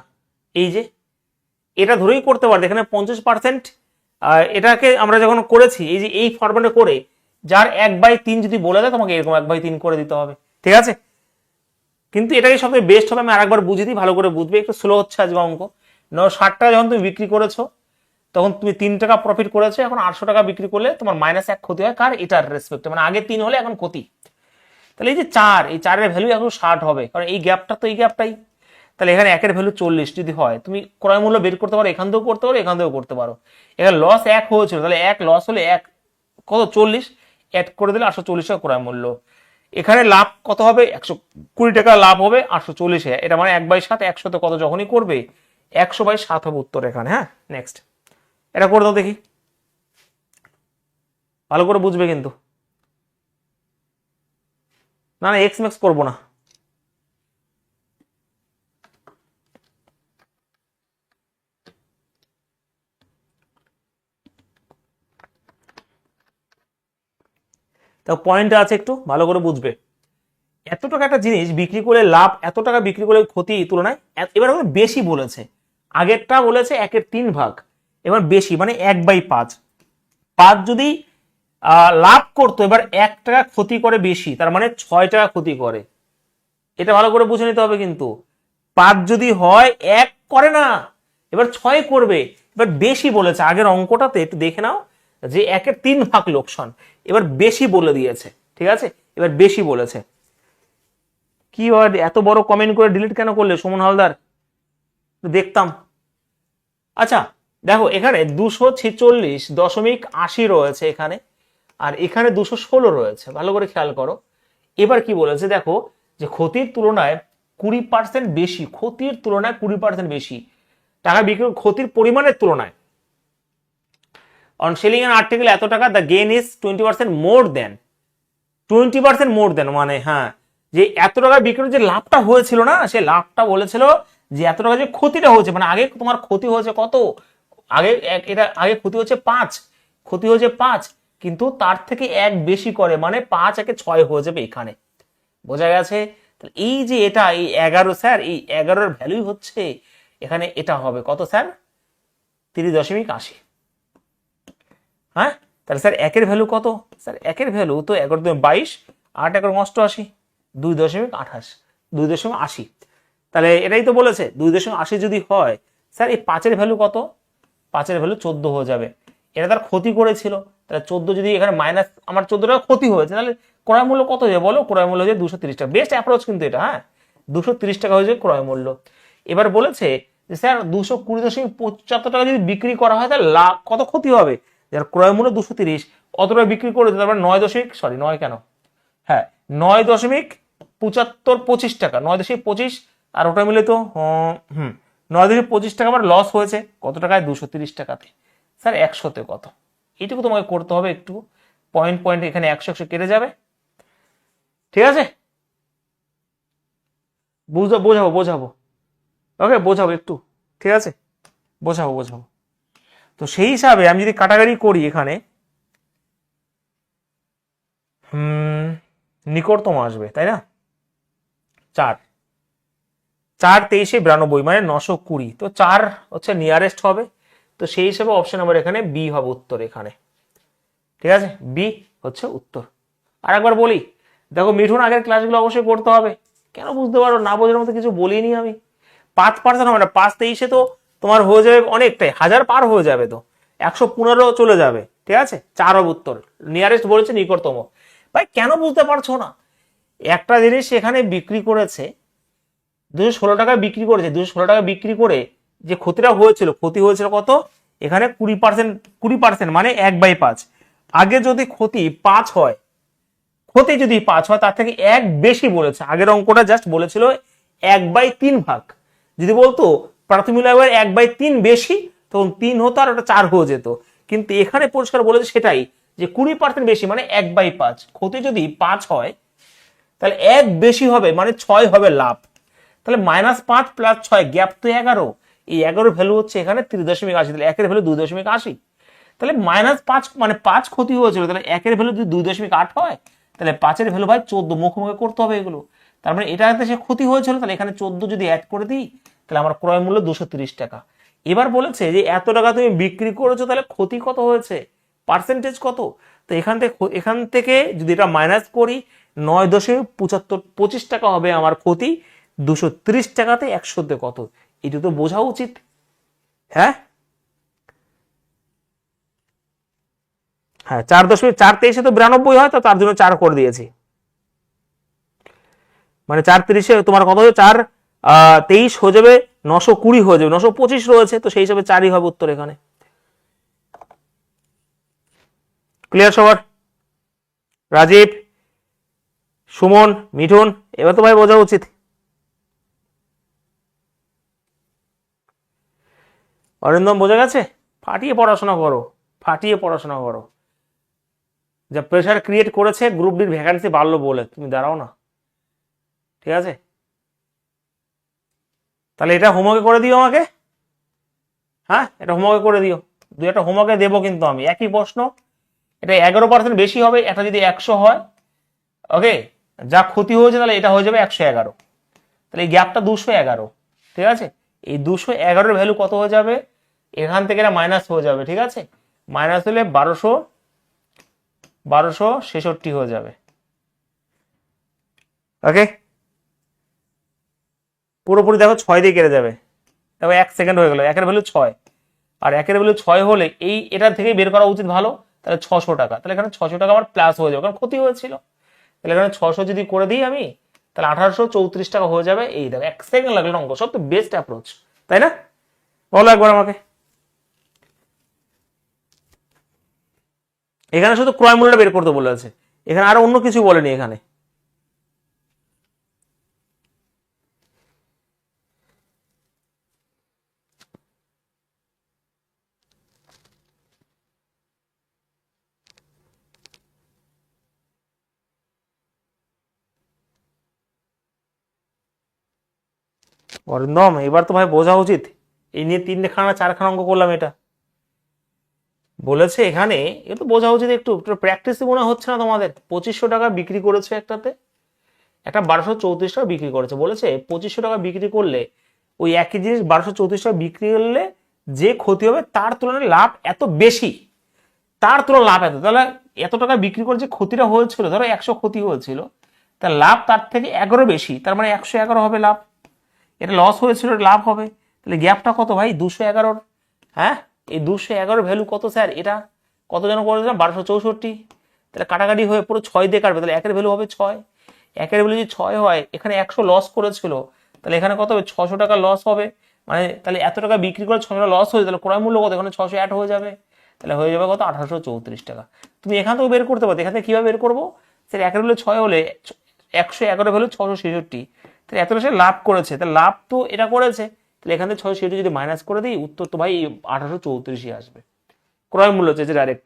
এই যে এটা ধরেই করতে পারতে, এখানে 50%, এটাকে আমরা যখন করেছি এই যে এই ফরম্যাটে করে যার 1/3 যদি বলে দেয় তোমাকে এরকম 1/3 করে দিতে হবে, ঠিক আছে। কিন্তু এটাকে সবথেকে বেস্ট হবে, আমি আরেকবার বুঝিয়ে দিই, ভালো করে বুঝবে, একটু স্লো হচ্ছে আজকে অঙ্ক। 60 টাকা যখন তুমি বিক্রি করেছো তখন তুমি 3 টাকা প্রফিট করেছো, এখন 800 টাকা বিক্রি করলে তোমার -1 ক্ষতি হয়, কার? এটার রেসপেক্টে, মানে আগে 3 হলে এখন ক্ষতি। তাহলে এই যে 4, এই 4-এর ভ্যালু এখন 60 হবে, কারণ এই গ্যাপটা তো এই গ্যাপটাই। তাহলে এখানে 1-এর ভ্যালু 40 যদি হয়, তুমি ক্রয় মূল্য বের করতে পারো, এখান থেকেও করতে পারো, এখান থেকেও করতে পারো। এখানে লস 1 হয়েছিল, তাহলে 1 লস হলে 1 কত 40 অ্যাড করে দিলে 840 টাকা ক্রয় মূল্য। এখানে লাভ কত হবে? 120 টাকা লাভ হবে 840-এ, এটা মানে 1/7, 100 কত যখনই করবে 100/7 হবে উত্তর এখানে। হ্যাঁ, নেক্সট এটা করে দাও দেখি, ভালো করে বুঝবে কিন্তু। না না, এক্স ম্যাক্স করবো না। তা পয়েন্ট আছে, একটু ভালো করে বুঝবে। এত টাকা একটা জিনিস বিক্রি করে লাভ, এত টাকা বিক্রি করে ক্ষতি তুলনায় এবার বেশি বলেছে। আগেরটা বলেছে 1/3 ভাগ, এবার বেশি মানে 1/5। 5 যদি লাভ করতো, এবার 1 টাকা ক্ষতি করে বেশি, তার মানে 6 টাকা ক্ষতি করে। এটা ভালো করে বুঝে নিতে হবে কিন্তু। 5 যদি হয় 1 করে না, এবার 6 করবে, এবার বেশি বলেছে। আগের অঙ্কটাতে একটু দেখে নাও যে 1/3 ভাগ লোকসান, এবার বেশি বলে দিয়েছে, ঠিক আছে, এবার বেশি বলেছে। কি হয়, এত বড় কমেন্ট করে ডিলিট কেন করলে সুমন হালদার, দেখতাম। আচ্ছা দেখো, এখানে 246.80 রয়েছে এখানে, আর এখানে 216 রয়েছে, ভালো করে খেয়াল করো। এবার কি বলেছে দেখো, যে ক্ষতির তুলনায় 20% বেশি, ক্ষতির তুলনায় 20% বেশি টাকা বিক্রি, ক্ষতির পরিমাণের তুলনায়। অন সেলিং অ্যান আর্টিকেল এত টাকা, দ্য গেইন ইজ 20% মোর দেন, 20% মোর দেন, মানে হ্যাঁ, যে এত টাকা বিক্রির যে লাভটা হয়েছিল না, সে লাভটা বলেছিল যে এত টাকা যে ক্ষতিটা হয়েছে, মানে আগে তোমার ক্ষতি হয়েছে কত, আগে এটা আগে ক্ষতি হচ্ছে 5, ক্ষতি হয়েছে 5, কিন্তু তার থেকে 1 বেশি করে, মানে 5 একে 6 হয়ে যাবে এখানে, বোঝা গেছে। এই যে এটা, এই 11 স্যার, এই 11-এর ভ্যালুই হচ্ছে এখানে, এটা হবে কত স্যার? 30.80। হ্যাঁ, তাহলে স্যার 1-এর ভ্যালু কত? স্যার 1-এর ভ্যালু তো 11×22, 8×88, 2.28, 2.80। তাহলে এটাই তো বলেছে 2.80 যদি হয়, স্যার এই 5-এর ভ্যালু কত? 5-এর ভ্যালু 14 হয়ে যাবে। এটা তার ক্ষতি করেছিল, তাহলে 14 যদি এখানে মাইনাস, আমার 14 টাকা ক্ষতি হয়েছে, তাহলে ক্রয় মূল্য কত হয়ে বলো? ক্রয় মূল্য হয়ে 230 টাকা। বেস্ট অ্যাপ্রোচ কিন্তু এটা, হ্যাঁ, 230 টাকা হয়ে যায় ক্রয় মূল্য। এবার বলেছে যে স্যার 220.75 টাকা যদি বিক্রি করা হয়, তাহলে লাভ কত ক্ষতি হবে? যার ক্রয় মূল্য 230, অতটা বিক্রি করে, তারপর 9 কেন, হ্যাঁ 9.75 টাকা, 9.25, আর ওটা মিলে তো 9.25 টাকা আমার লস হয়েছে, কত টাকায়? 230 টাকাতে। স্যার 100-তে কত? এইটুকু তোমাকে করতে হবে, একটু পয়েন্ট পয়েন্ট এখানে 100 কেটে যাবে, ঠিক আছে, বোঝাবো ওকে, বোঝাবো একটু, ঠিক আছে, বোঝাবো। তো সেই হিসাবে আমি যদি কাটাকাটি করি এখানে, নিকটতম আসবে তাই না, 4 4 23 92, মানে 920, তো 4 হচ্ছে নিয়ারেস্ট হবে। তো সেই হিসাবে অপশন নাম্বার এখানে বি হবে উত্তর এখানে, ঠিক আছে, বি হচ্ছে উত্তর। আর একবার বলি, দেখো মিঠুন, আগের ক্লাসগুলো অবশ্যই করতে হবে, কেন বুঝতে পারো না, বোঝার মতো কিছু বলিনি আমি। 5% হবে না, 5-23 তো তোমার হয়ে যাবে অনেকটাই, 1000 পার হয়ে যাবে, তো 115 চলে যাবে, ঠিক আছে, 4 হবে উত্তর, নিয়ারেস্ট বলেছে নিকটতম। ভাই কেন বুঝতে পারছো না, একটা জিনিস এখানে বিক্রি করেছে 216 টাকায় বিক্রি করেছে, 216 টাকা বিক্রি করে যে ক্ষতিটা হয়েছিল, ক্ষতি হয়েছিল কত? এখানে 20%, মানে 1/5। আগে যদি ক্ষতি 5 হয়, ক্ষতি যদি 5 হয়, তার থেকে 1 বেশি বলেছে। আগের অঙ্কটা জাস্ট বলেছিল 1/3 ভাগ, যদি বলতো প্রাথমিক লাভের 1/3 বেশি, তখন 3 হতো আর ওটা 4 হয়ে যেত। কিন্তু এখানে পরিষ্কার বলেছে সেটাই, যে 20% বেশি মানে 1/5, ক্ষতি যদি 5 হয় তাহলে 1 বেশি হবে, মানে 6 হবে লাভ। তাহলে -5 + 6, গ্যাপ তো 11, এই 11 ভ্যালু হচ্ছে এখানে 30.80, তাহলে 1-এর ভ্যালু 2.80, তাহলে -5 মানে 5 ক্ষতি হয়েছিল, তাহলে 1-এর ভ্যালু যদি 2.8 হয়, তাহলে 5-এর ভ্যালু ভাই 14, মুখোমুখি করতে হবে এগুলো। তার মানে এটাতে সে ক্ষতি হয়েছিল, তাহলে এখানে 14 যদি অ্যাড করে দিই, তাহলে আমার ক্রয় মূল্য 230 টাকা। এবার বলেছে যে এত টাকা তুমি বিক্রি করেছো, তাহলে ক্ষতি কত হয়েছে? পার্সেন্টেজ কত, তো এখান থেকে যদি এটা মাইনাস করি 9.75 টাকা হবে আমার ক্ষতি, 230 টাকাতে 100 কত, এটা তো বোঝা উচিত। হ্যাঁ হ্যাঁ 4.423 তো 92 হয়, তো তার জন্য 4 করে দিয়েছি, মানে 4.30 তোমার কত হয়ে 4.23 হয়ে যাবে, 920 হয়ে যাবে, 925 রয়েছে, তো সেই হিসাবে 4ই হবে উত্তর এখানে। ক্লিয়ার সবার? রাজীব, সুমন, মিঠুন, এবার তো ভাই বোঝা উচিত। অরিন্দম বোঝা গেছে? ফাটিয়ে পড়াশোনা করো, ফাটিয়ে পড়াশোনা করো। যা প্রেশার ক্রিয়েট করেছে গ্রুপ ডির ভ্যাকান্সি বাড়লো বলে, তুমি দাঁড়াও না, ঠিক আছে? তাহলে এটা হোমওয়ার্কে করে দিও আমাকে, হ্যাঁ এটা হোমওয়ার্কে করে দিও, দু একটা হোমওয়ার্কে দেবো কিন্তু আমি, একই প্রশ্ন, এটা 11% বেশি হবে, এটা যদি 100 হয়, ওকে, যা ক্ষতি হয়েছে তাহলে এটা হয়ে যাবে 111, তাহলে এই গ্যাপটা 211, ঠিক আছে? এই 211 ভ্যালু কত হয়ে যাবে, এখান থেকে এটা মাইনাস হয়ে যাবে, ঠিক আছে? মাইনাস হলে 1266 হয়ে যাবে, ওকে? পুরোপুরি দেখো 6 দিয়ে কেটে যাবে, দেখো 1 সেকেন্ড হয়ে গেল, একের ভ্যালু 6, আর একের ভ্যালু 6 হলে এটা থেকে বের করা উচিত ভালো, তাহলে 600 টাকা, তাহলে এখানে 600 টাকা আমার প্লাস হয়ে যাবে, কারণ ক্ষতি হয়েছিল, তাহলে এখানে 600 যদি করে দিই আমি, তাহলে 1834 টাকা হয়ে যাবে। এই দেখো 1 সেকেন্ড লাগলো অঙ্ক, সব তো বেস্ট অ্যাপ্রোচ, তাই না? বলো একবার আমাকে। এখানে শুধু ক্রয় মূল্যটা বের করতে বলেছে, এখানে আরো অন্য কিছু বলেনি এখানে। অরিন্দম এবার তো ভাই বোঝা উচিত, এই নিয়ে 3খানা 4খানা অঙ্ক করলাম, এটা বলেছে এখানে, এটা তো বোঝা উচিত, একটু প্র্যাকটিস মনে হচ্ছে না তোমাদের? 2500 টাকা বিক্রি করেছে একটাতে, একটা 1234 টাকা বিক্রি করেছে, বলেছে 2500 টাকা বিক্রি করলে ওই একই জিনিস 1234 টাকা বিক্রি করলে যে ক্ষতি হবে তার তুলনায় লাভ এত বেশি, তার তুলনায় লাভ এত, তাহলে এত টাকা বিক্রি করে যে ক্ষতিটা হয়েছিল, ধরো 100 ক্ষতি হয়েছিল, তার লাভ তার থেকে 11 বেশি, তার মানে 111 হবে লাভ, এটা লস হয়েছিল লাভ হবে, তাহলে গ্যাপটা কত ভাই 211। হ্যাঁ এই 211 ভ্যালু কত স্যার, এটা কত যেন করেছিলাম 1264, তাহলে কাটাকাটি হয়ে পুরো 6 দিয়ে কাটবে, তাহলে একের ভ্যালু হবে 6, একের ভ্যালু যদি 6 হয়, এখানে 100 লস করেছিল, তাহলে এখানে কত হবে 600 টাকা লস হবে, মানে তাহলে এত টাকা বিক্রি করে 600 টাকা লস হয়েছে, তাহলে ক্রয় মূল্য কত, এখানে 600 অ্যাড হয়ে যাবে, তাহলে হয়ে যাবে কত 1834 টাকা। তুমি এখান থেকে বের করতে পারো, এখান থেকে কিভাবে বের করবো স্যার, একের ভ্যালু 6 হলে 111 ভ্যালু 666, তাহলে এত সে লাভ করেছে, তাহলে লাভ তো এটা করেছে, তাহলে এখান থেকে 660 যদি মাইনাস করে দিই, উত্তর তো ভাই 1834 আসবে, ক্রয় মূল্য হচ্ছে ডাইরেক্ট।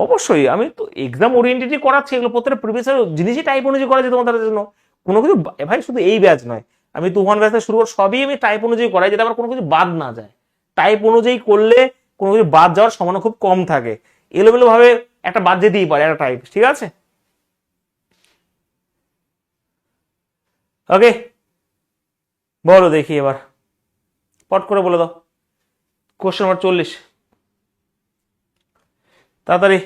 অবশ্যই আমি তো এক্সাম ওরিয়েন্টেডই করাচ্ছি, এগুলো প্রত্যেকটা প্রিভিয়াস জিনিসই টাইপ অনুযায়ী করাচ্ছি তোমাদের জন্য, কোনো কিছু ভাই শুধু এই ব্যাচ নয়, আমি তুফান ব্যাচ শুরু কর সবই আমি টাইপ অনুযায়ী করাই, যেটা আমার কোনো কিছু বাদ না যায়, টাইপ অনুযায়ী করলে কোনো কিছু বাদ যাওয়ার সম্ভাবনা খুব কম থাকে, এলোমেলো ভাবে একটা বাদ যেতেই পারে একটা টাইপ, ঠিক আছে? ওকে বলো দেখি এবার, পট করে বলে দাও, কোশ্চেন নাম্বার 40, তাড়াতাড়ি।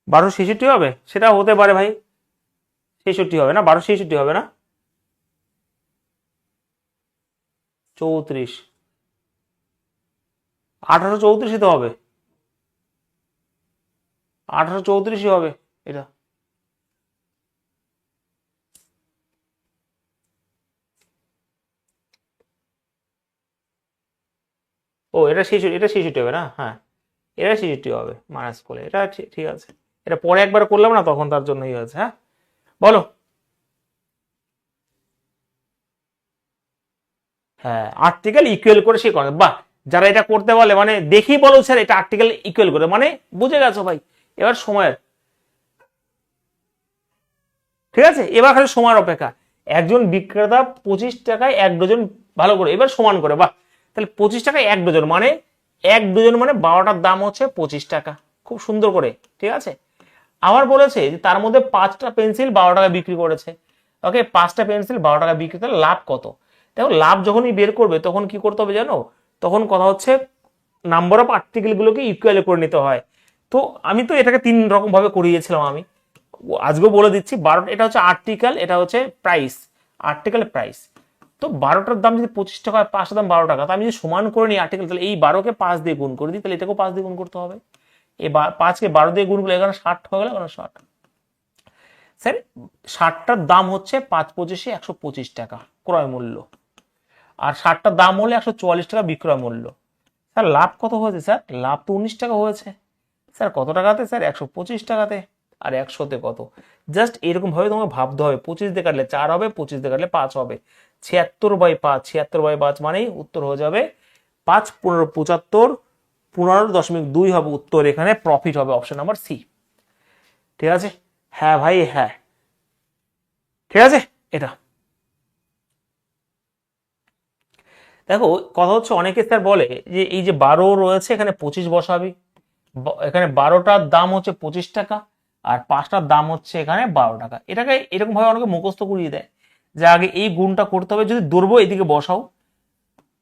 1266 হবে, সেটা হতে পারে ভাই, 66 হবে না, 1266 হবে না, 34, 1834 তো হবে, 1834 হবে এটা। ও এটা 66 হবে না, হ্যাঁ এটা 66 হবে মাইনাস করলে, এটা ঠিক আছে, এটা পরে একবার করলাম না তখন, তার জন্যই হয়েছে। হ্যাঁ বলো। হ্যাঁ আর্টিকেল ইকুয়াল করে সে করে, বাহ, যারা এটা করতে বলে মানে দেখি বলো স্যার এটা আর্টিকেল ইকুয়াল করে, মানে বুঝে গেছো ভাই, এবার সময়ের, ঠিক আছে, এবার খালি সময়ের অপেক্ষা, একজন বিক্রেতা 25 টাকায় 1 ডজন, ভালো করে এবার সমান করে, বাহ, তাহলে 25 টাকায় 1 ডজন, মানে 1 ডজন মানে 12টার দাম হচ্ছে 25 টাকা, খুব সুন্দর করে, ঠিক আছে? আবার বলেছে যে তার মধ্যে 5টা পেন্সিল 12 টাকা বিক্রি করেছে, ওকে 5টা পেন্সিল 12 টাকা বিক্রি, তাহলে লাভ কত, দেখো লাভ যখনই বের করবে তখন কি করতে হবে জানো, তখন কথা হচ্ছে নাম্বার অফ আর্টিকেল গুলোকে ইকুয়াল করে নিতে হয়। তো আমি তো এটাকে 3 রকম ভাবে করিয়েছিলাম আমি, আজকেও বলে দিচ্ছি। 12, এটা হচ্ছে আর্টিকেল, এটা হচ্ছে প্রাইস, আর্টিকেল প্রাইস। তো 12টার দাম যদি 25 টাকা হয়, 5টার দাম 12 টাকা, তো আমি যদি সমান করে নিই আর্টিকেল, তাহলে এই 12কে 5 দিয়ে গুণ করে দিই, তাহলে এটাকেও 5 দিয়ে গুণ করতে হবে। এই 5কে 12 দিয়ে গুণ করলে এখানে 60 হয়ে গেল, এখানে 60। স্যার 60টার দাম হচ্ছে 5 25 125 টাকা ক্রয় মূল্য, আর 60টার দাম হলে 144 টাকা বিক্রয় মূল্য। স্যার লাভ কত হয়েছে? স্যার লাভ তো 19 টাকা হয়েছে। স্যার কত টাকাতে? স্যার 125 টাকাতে। আর 100তে কত? জাস্ট এরকম ভাবে তোমাকে ভাবতে হবে। 25 দিয়ে কাটলে 4 হবে, 25 দিয়ে কাটলে 5 হবে। 76/5, 76/5 মানেই উত্তর হয়ে যাবে 5 15 75 15.2 হবে উত্তর। এখানে প্রফিট হবে অপশন নাম্বার সি। ঠিক আছে? হ্যাঁ ভাই হ্যাঁ, ঠিক আছে। এটা দেখো কথা হচ্ছে, অনেকে স্যার বলে যে এই যে 12 রয়েছে এখানে 25 বসাবি, এখানে 12টার দাম হচ্ছে 25 টাকা, আর 5টার দাম হচ্ছে এখানে 12 টাকা। এটাকে এরকম ভাবে অনেকে মুখস্থ করিয়ে দেয় যে আগে এই গুণটা করতে হবে, যদি ধরবো এদিকে বসাও,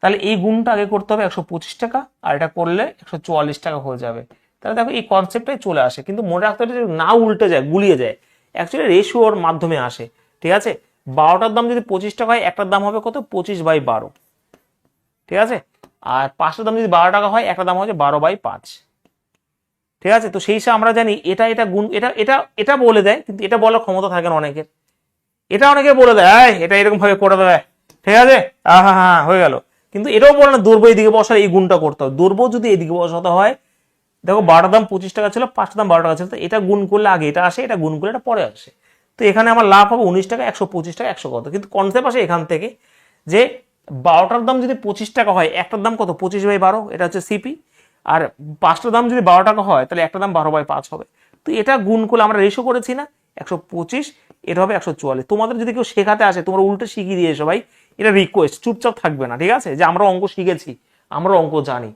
তাহলে এই গুণটা আগে করতে হবে 125 টাকা, আর এটা করলে 144 টাকা হয়ে যাবে। তাহলে দেখো এই কনসেপ্টটাই চলে আসে। কিন্তু মনে রাখতে হবে যদি না উল্টে যায়, গুলিয়ে যায়, অ্যাকচুয়ালি রেশিওর মাধ্যমে আসে। ঠিক আছে? 12টার দাম যদি 25 টাকা হয়, একটার দাম হবে কত? 25/12। ঠিক আছে? আর 5টার দাম যদি 12 টাকা হয়, একটা দাম হচ্ছে 12/5। ঠিক আছে? তো সেই হিসাবে আমরা জানি এটা এটা গুণ, এটা এটা এটা বলে দেয়, কিন্তু এটা বলার ক্ষমতা থাকে না অনেকের। এটা অনেকে বলে দেয় এটা এরকম ভাবে করে দেয়, ঠিক আছে, হ্যাঁ হ্যাঁ হয়ে গেল। কিন্তু এটাও বলে না দৌড়বো এইদিকে বসার এই গুণটা করতে হবে। দৌড়বো যদি এদিকে বসাতে হয়, দেখো 12টার দাম 25 টাকা ছিল, 5টার দাম 12 টাকা ছিল, তো এটা গুণ করলে আগে এটা আসে, এটা গুণ করলে এটা পরে আসে। তো এখানে আমার লাভ হবে 19 টাকা, 125 টাকা, 100 কত। কিন্তু কনসেপ্ট আসে এখান থেকে যে 12টার দাম যদি 25 টাকা হয়, একটার দাম কত? 25/12, এটা হচ্ছে সিপি। আর 5টার দাম যদি 12 টাকা হয়, তাহলে একটা দাম 12/5 হবে। তো এটা গুণ করলে আমরা রেশো করেছি না, 125, এটা হবে 144। তোমাদের যদি কেউ শেখাতে আসে, তোমরা উল্টে শিখিয়ে দিয়েছো ভাই, এটা রিকোয়েস্ট, চুপচাপ থাকবে না। ঠিক আছে? যে আমরা অঙ্ক শিখেছি, আমরা অঙ্ক জানি,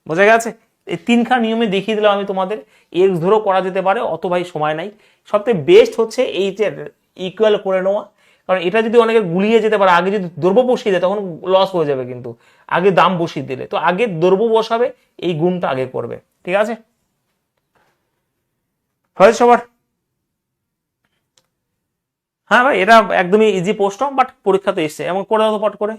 বোঝা গেছে? এই 3খানা নিয়মে দেখিয়ে দিলাম আমি তোমাদের। এক্স ধরো করা যেতে পারে, অত ভাই সময় নাই। সবথেকে বেস্ট হচ্ছে এই যে ইকুয়াল করে নেওয়া, কারণ এটা যদি অনেকে গুলিয়ে যেতে পারে, আগে যদি দ্রব্য বসিয়ে দেয় তখন লস হয়ে যাবে। কিন্তু আগে দাম বসিয়ে দিলে, তো আগে দ্রব্য বসাবে, এই গুণটা আগে করবে। ঠিক আছে? হয়েছে সবার? হ্যাঁ ভাই, এটা একদমই ইজি প্রশ্ন, বাট পরীক্ষাতে এসছে, এমন করে দাও তো পট করে।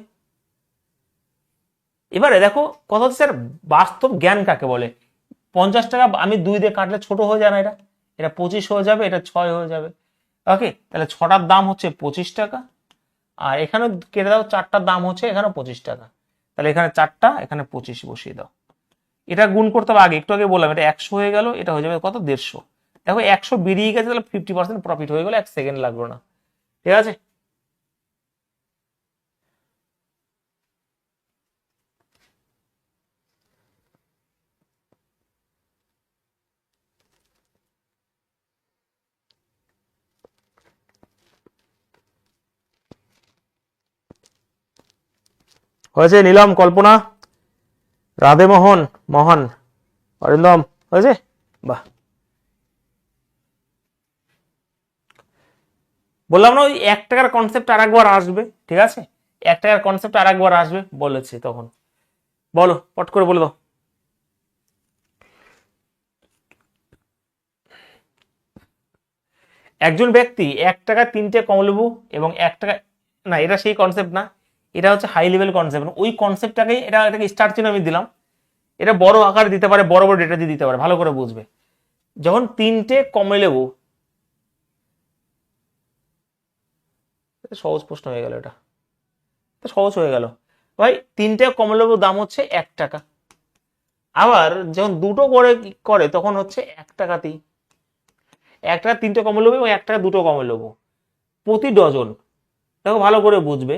এবারে দেখো কথা হচ্ছে স্যার বাস্তব জ্ঞান কাকে বলে। 50 টাকা আমি 2 দিয়ে কাটলে ছোট হয়ে যায় না? এটা এটা 25 হয়ে যাবে, এটা 6 হয়ে যাবে। ওকে, তাহলে 6টার দাম হচ্ছে 25 টাকা, আর এখানে কেটে দাও 4টার দাম হচ্ছে এখানে 25 টাকা। তাহলে এখানে 4টা, এখানে 25 বসিয়ে দাও। এটা গুণ করতে হবে আগে, একটু আগে বললাম এটা 100 হয়ে গেল, এটা হয়ে যাবে কত? 150। দেখো 100 বেরিয়ে গেছে, তাহলে 50% প্রফিট হয়ে গেল, 1 সেকেন্ড লাগলো না। ঠিক আছে? হয়েছে? নিলাম, কল্পনা, রাধেমোহন, মোহন, অরিন্দম, হয়েছে? বাহ, বললাম না ওই 1 টাকার কনসেপ্ট আর একবার আসবে। ঠিক আছে? 1 টাকার কনসেপ্ট আর একবার আসবে বলেছি তখন। বলো, পট করে বলে দাও। একজন ব্যক্তি 1 টাকা 3টে কমলেবু এবং 1 টাকা, না এটা সেই কনসেপ্ট না, এটা হচ্ছে হাই লেভেল কনসেপ্ট। ওই কনসেপ্টটাকে এটাকে স্টার চিহ্ন আমি দিলাম। এটা বড় আকারে দিতে পারে, বড় বড় ডেটা দিয়ে দিতে পারে, ভালো করে বুঝবে। যখন 3টে কমলেবু, সহজ প্রশ্ন হয়ে গেল এটা, সহজ হয়ে গেল ভাই। 3টে কমলেবুর দাম হচ্ছে 1 টাকা। আবার যখন দুটো করে করে তখন হচ্ছে 1 টাকাতেই। 1 টাকা 3টে কমলেবু এবং 1 টাকা 2টো কমলেবু প্রতি ডজন। দেখো ভালো করে বুঝবে।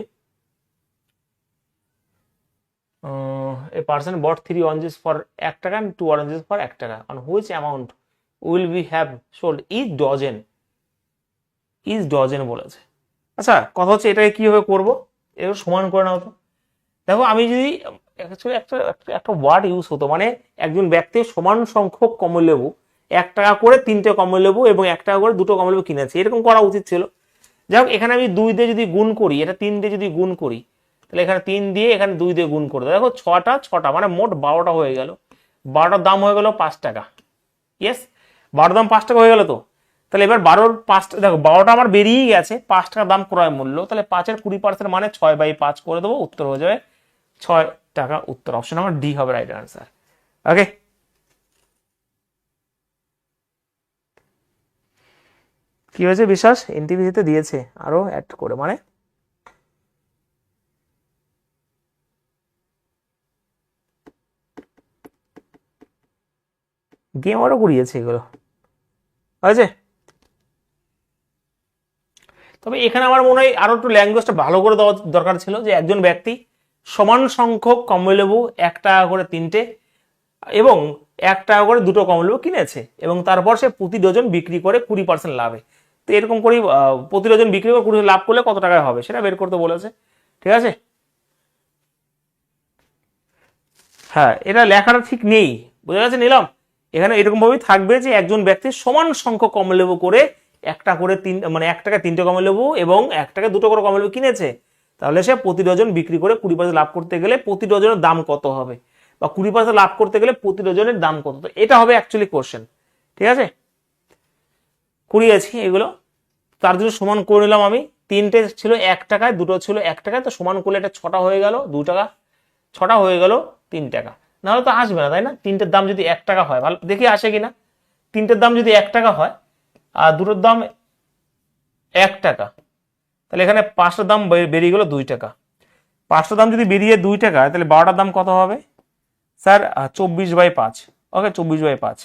a person bought 3 oranges for 1 টাকা and 2 oranges for 1 টাকা, on which amount will we have sold each dozen? each dozen বলেছে। আচ্ছা কথা হচ্ছে এটাকে কিভাবে করবো, এটা সমান করে নাও তো। দেখো আমি যদি একটা একটা ওয়ার্ড ইউজ হতো, মানে একজন ব্যক্তি সমান সংখ্যক কমলালেবু 1 টাকা করে 3টে কমলালেবু এবং 1 টাকা করে 2টো কমলালেবু কিনেছে, এরকম করা উচিত ছিল। যাই হোক, এখানে আমি 2 দিয়ে যদি গুণ করি, এটা 3 দিয়ে যদি গুণ করি, তাহলে এখানে 3 দিয়ে এখানে 2 দিয়ে গুণ করে দাও, দেখো 6টা 6টা মানে মোট 12টা হয়ে গেল। 12টার দাম হয়ে গেল 5 টাকা। ইয়েস, 12টার দাম 5 টাকা হয়ে গেল তো। তাহলে এবার 12র 5, দেখো 12টা আমার বেরিয়েই গেছে, 5 টাকা দাম ক্রয় মূল্য, তাহলে 5-এর 20% মানে 6/5 করে দেবো, উত্তর হয়ে যাবে 6 টাকা। উত্তর অপশন নাম্বার ডি হবে রাইট আনসার। ওকে, কি হয়েছে বিশ্বাস? এনটিভিতে দিয়েছে আরো অ্যাড করে, মানে গেম আরো করিয়েছে এগুলো, হয়েছে। তবে এখানে আমার মনে হয় আরো একটু ল্যাঙ্গুয়েজটা ভালো করে দেওয়া দরকার ছিল, যে একজন ব্যক্তি সমান সংখ্যক কমলালেবু 1 টাকা করে 3টে এবং 1 টাকা করে 2টো কমলালেবু কিনেছে, এবং তারপর সে প্রতি ডজন বিক্রি করে 20% লাভে। তো এরকম করে প্রতি ডজন বিক্রি করে 20 লাভ করলে কত টাকায় হবে সেটা বের করতে বলেছে। ঠিক আছে, হ্যাঁ এটা লেখাটা ঠিক নেই, বুঝা গেছে নিলাম। এখানে এরকম ভাবেই থাকবে যে একজন ব্যক্তি সমান সংখ্যক কমলালেবু করে 1 টাকা করে 3, মানে 1 টাকায় 3টে কমলালেবু এবং 1 টাকায় 2টো করে কমলালেবু কিনেছে, তাহলে সে প্রতি ডজন বিক্রি করে 20% লাভ করতে গেলে প্রতি ডজনের দাম কত হবে, বা 20% লাভ করতে গেলে প্রতি ডজনের দাম কত, তো এটা হবে অ্যাকচুয়ালি কোশ্চেন। ঠিক আছে, করিয়েছি এগুলো, তার জন্য সমান করে নিলাম আমি। 3টে ছিল 1 টাকায়, 2টো ছিল 1 টাকায়, তো সমান করলে এটা 6টা হয়ে গেল 2 টাকা, 6টা হয়ে গেল 3 টাকা। নাহলে তো আসবে না, তাই না? 3টের দাম যদি 1 টাকা হয়, ভালো দেখি আসে কিনা। 3টের দাম যদি 1 টাকা হয় আর 2টোর দাম 1 টাকা, তাহলে এখানে 5টার দাম বেরিয়ে গেল 2 টাকা। 5টার দাম যদি বেরিয়ে 2 টাকা, তাহলে 12টার দাম কত হবে স্যার? 24/5। ওকে, 24/5।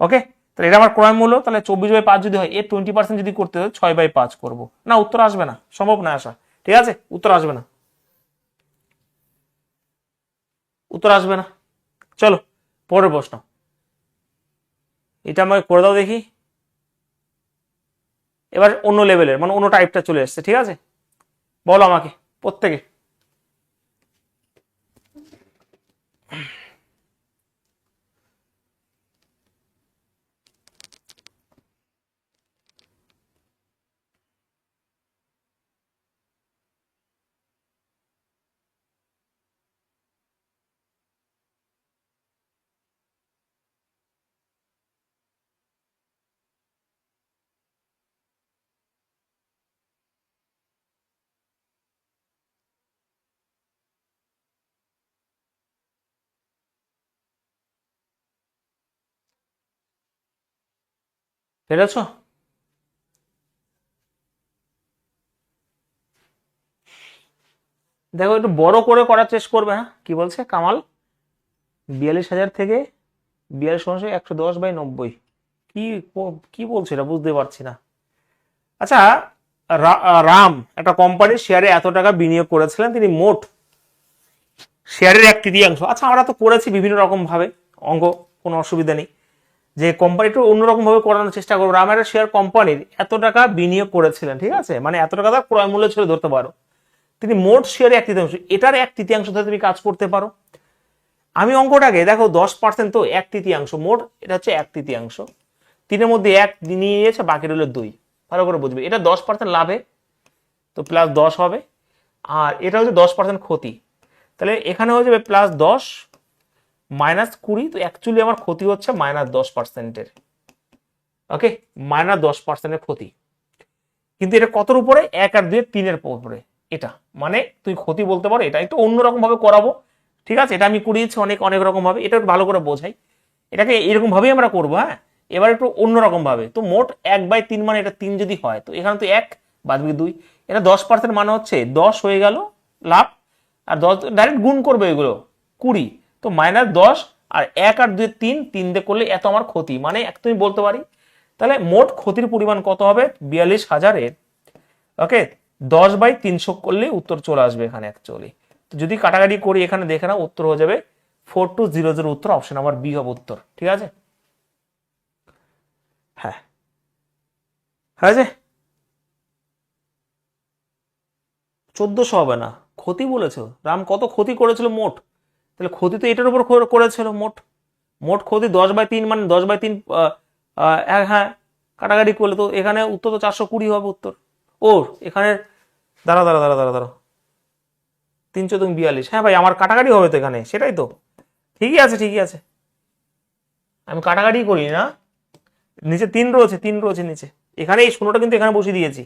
ওকে, তাহলে এটা আমার ক্রয় মূল্য, তাহলে 24/5 যদি হয়, এর 20% যদি করতে হয় 6/5 করবো না, উত্তর আসবে না, সম্ভব না আসা। ঠিক আছে, উত্তর আসবে না, উত্তর আসবে না। চলো পরের প্রশ্ন, এটা আমাকে করে দাও দেখি। এবার অন্য লেভেলের, মানে অন্য টাইপটা চলে এসছে। ঠিক আছে, বলো আমাকে প্রত্যেকে। পেরেছো? দেখো একটু বড় করে করার চেষ্টা করবে। হ্যাঁ, কি বলছে কামাল? 42,000 থেকে 42,110/90, কি কি বলছে এটা বুঝতে পারছি না। আচ্ছা, রাম একটা কোম্পানির শেয়ারে এত টাকা বিনিয়োগ করেছিলেন, তিনি মোট শেয়ারের 1/3। আচ্ছা, আমরা তো করেছি বিভিন্ন রকম ভাবে অঙ্ক, কোনো অসুবিধা নেই, যে কোম্পানিটা অন্যরকম ভাবে করানোর চেষ্টা করবো। রামের শেয়ার কোম্পানির এত টাকা বিনিয়োগ করেছিলেন, ঠিক আছে, মানে এত টাকা তার ক্রয় মূল্য ছিল ধরতে পারো, তিনি মোট শেয়ারে 1/3, এটার 1/3 ধরে তুমি কাজ করতে পারো। আমি অঙ্কটাকে দেখো 10% তো 1/3 মোট, এটা হচ্ছে 1/3, 3-এর মধ্যে 1 নিয়ে নিয়েছে, বাকি রইল 2। ভালো করে বুঝবে, এটা 10% লাভে তো +10 হবে, আর এটা হচ্ছে 10% ক্ষতি, তাহলে এখানে হয়ে যাবে +10 -20, তো অ্যাকচুয়ালি আমার ক্ষতি হচ্ছে -10%। ওকে, -10%-এর ক্ষতি, কিন্তু এটা কতর উপরে? 1 আর 2 3-এর উপরে। এটা মানে তুই ক্ষতি বলতে পারো, এটা একটু অন্যরকম ভাবে করাবো। ঠিক আছে, এটা আমি করিয়েছি অনেক অনেক রকম ভাবে, এটা একটু ভালো করে বোঝাই, এটাকে এরকম ভাবেই আমরা করবো। হ্যাঁ, এবার একটু অন্যরকম ভাবে, তো মোট 1/3 মানে এটা 3 যদি হয়, তো এখানে তো 1 বাদ বাকি 2, এটা 10% মানে হচ্ছে 10 হয়ে গেল লাভ, আর 10 ডাইরেক্ট গুণ করবে এগুলো 20, তো -10, আর 1 আর 2 3, 3 দিয়ে করলে এত আমার ক্ষতি, মানে তুমি বলতে পারি তাহলে মোট ক্ষতির পরিমাণ কত হবে? 42,000-এর ওকে 10/300 করলে উত্তর চলে আসবে এখানে অ্যাকচুয়ালি। তো যদি কাটাকাটি করি এখানে দেখে নাও, উত্তর হয়ে যাবে 4200, উত্তর অপশন নাম্বার বি হবে উত্তর। ঠিক আছে, হ্যাঁ হয়েছে। 1400 হবে না, ক্ষতি বলেছো, রাম কত ক্ষতি করেছিল মোট, তাহলে ক্ষতি তো এটার উপর করেছিল মোট, মোট ক্ষতি 10/3 মানে 10/3, হ্যাঁ কাটাকাটি করলে তো এখানে উত্তর তো 420 হবে উত্তর। ও এখানে দাঁড়া দাঁড়া দাঁড়া দাঁড়া দাঁড়া 3×4 = 42। হ্যাঁ ভাই, আমার কাটাকাটি হবে তো এখানে, সেটাই তো। ঠিকই আছে, ঠিকই আছে, আমি কাটাকাটি করি না। নিচে 3 রয়েছে, 3 রয়েছে নিচে, এখানে এই 0টা কিন্তু এখানে বসিয়ে দিয়েছি,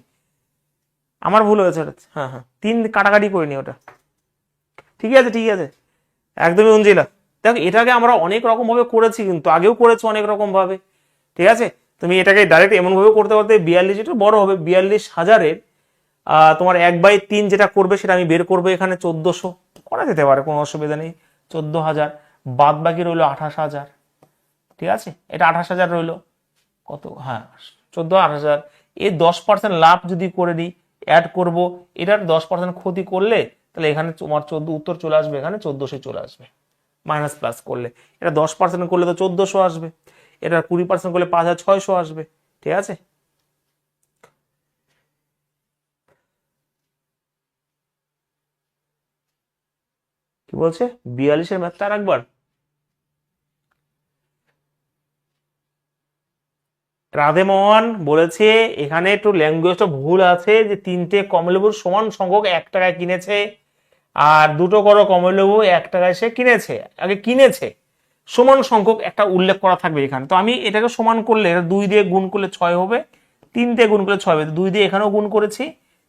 আমার ভুল হয়েছে ওটা। হ্যাঁ হ্যাঁ, 3 কাটাকাটি করিনি ওটা। ঠিকই আছে, ঠিকই আছে, একদমই উঞ্জিলা। দেখো এটাকে আমরা অনেক রকম ভাবে করেছি, কিন্তু আগেও করেছি অনেক রকম ভাবে। ঠিক আছে, তুমি এটাকে ডাইরেক্ট এমন ভাবে করতে পারতে, 42, একটু বড় হবে, 42,000-এর তোমার 1/3 যেটা করবে সেটা আমি বের করবো এখানে 1400, করা যেতে পারে, কোনো অসুবিধা নেই। 14,000 বাদ বাকি রইলো 28,000। ঠিক আছে, এটা 28,000 রইলো, কত, হ্যাঁ 14, 28,000। এই 10% লাভ যদি করে নিই, অ্যাড করব, এটার 10% ক্ষতি করলে তাহলে এখানে তোমার উত্তর চলে আসবে, এখানে 1400 চলে আসবে। মাইনাস প্লাস করলে এটা 10% করলে তো 1400 আসবে, এটা 20% করলে 5,600 আসবে। ঠিক আছে, কি বলছে 42-এর ম্যাথটা আর একবার। রাধেমোহন বলেছে এখানে একটু ল্যাঙ্গুয়েজটা ভুল আছে, যে 3টে কমলালেবুর সমান সংখ্যক 1 টাকায় কিনেছে, আর 2টো করো কমলালেবু 1 টাকায় সে কিনেছে, আগে কিনেছে, সমান সংখ্যক একটা উল্লেখ করা থাকবে এখানে। তো আমি এটাকে সমান করলে, এটা 2 দিয়ে গুণ করলে 6 হবে, 3 দিয়ে গুণ করলে 6 হবে, 2 দিয়ে এখানেও গুণ করেছি,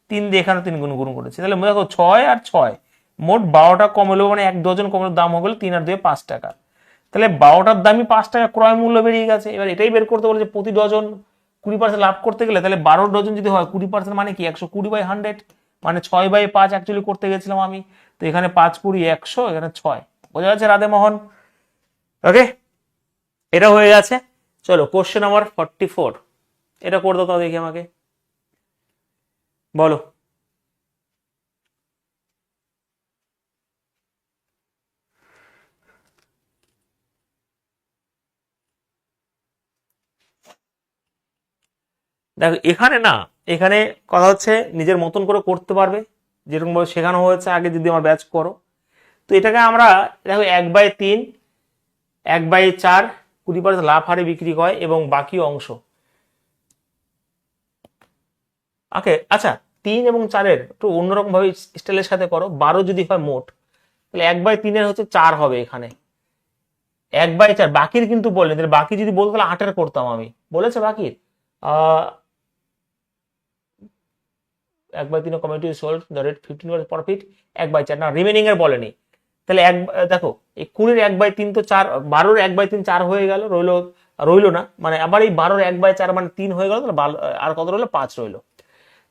3 দিয়ে এখানেও 3 গুণ করেছি, তাহলে দেখো 6 আর 6 মোট 12টা কমলালেবু, মানে 1 ডজন কমলালেবুর দাম হয়ে গেল 3 আর 2 5 টাকা। তাহলে 12টার দামই 5 টাকা ক্রয় মূল্য বেরিয়ে গেছে। এবার এটাই বের করতে বলেছে প্রতি ডজন 20% লাভ করতে গেলে, তাহলে 12 ডজন যদি হয় 20% মানে কি 120/100, মানে 6/5 অ্যাকচুয়ালি করতে গেছিলাম আমি। তো এখানে 5×20 = 100, এখানে 6। বোঝা যাচ্ছে রাধেমোহন? ওকে, এটা হয়ে গেছে। চলো কোশ্চেন নাম্বার 44, এটা করে দাও, দেখি আমাকে বলো। দেখো এখানে না, এখানে কথা হচ্ছে নিজের মতন করে করতে পারবে, যেরকম ভাবে শেখানো হয়েছে আগে যদি আমার ব্যাচ করো। তো এটাকে আমরা দেখো 1/3, 1/4 20% লাভ হারে বিক্রি হয়, এবং বাকি অংশ, ওকে আচ্ছা 3 এবং 4-এর একটু অন্যরকম ভাবে স্টাইলের সাথে করো। 12 যদি হয় মোট, তাহলে 1/3-এর হচ্ছে 4 হবে এখানে, 1/4 বাকির কিন্তু বলেনি, তাহলে বাকি যদি বলতো তাহলে 8-এর করতাম আমি, বলেছে বাকির 1/3 committee sold the rate 15% profit, 1/4 না, রিমেনিং এর বলেনি। তাহলে দেখো এই 20-এর 1/3 তো 4, 12-এর 1/3 4 হয়ে গেল, রইলো না, মানে আবার এই 12-এর 1/4 মানে 3 হয়ে গেল, তাহলে আর কত রইলো 5 রইলো।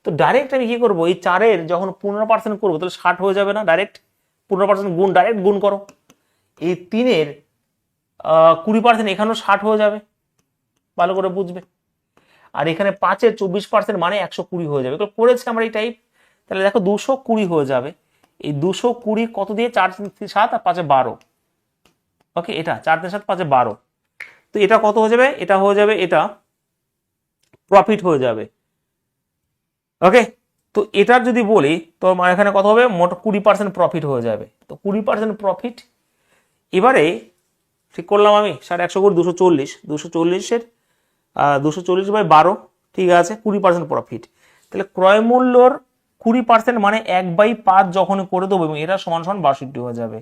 তো ডাইরেক্ট আমি কি করবো, এই 4-এর যখন 15% করবো তাহলে 60 হয়ে যাবে না, ডাইরেক্ট 15% গুণ, ডাইরেক্ট গুণ করো। এই 3-এর 20% এখানেও 60 হয়ে যাবে, ভালো করে বুঝবে। আর এখানে 5-এর 24% মানে 120 হয়ে যাবে, এগুলো করেছি আমরা এই টাইপ। তাহলে দেখো 220 হয়ে যাবে। এই 220 কত দিয়ে, 4 7 আর 5 12, ওকে এটা 4 7 5 12, তো এটা কত হয়ে যাবে, এটা হয়ে যাবে, এটা প্রফিট হয়ে যাবে। ওকে, তো এটার যদি বলি তো এখানে কত হবে, মোট 20% প্রফিট হয়ে যাবে। তো 20% প্রফিট, এবারে ঠিক করলাম আমি 150 করে 240, 240-এর 240/12, ঠিক আছে 20% প্রফিট। তাহলে ক্রয় মূল্যর 20% মানে 1/5 যখন করে দেবো, এবং এটা সমান সমান 62 হয়ে যাবে।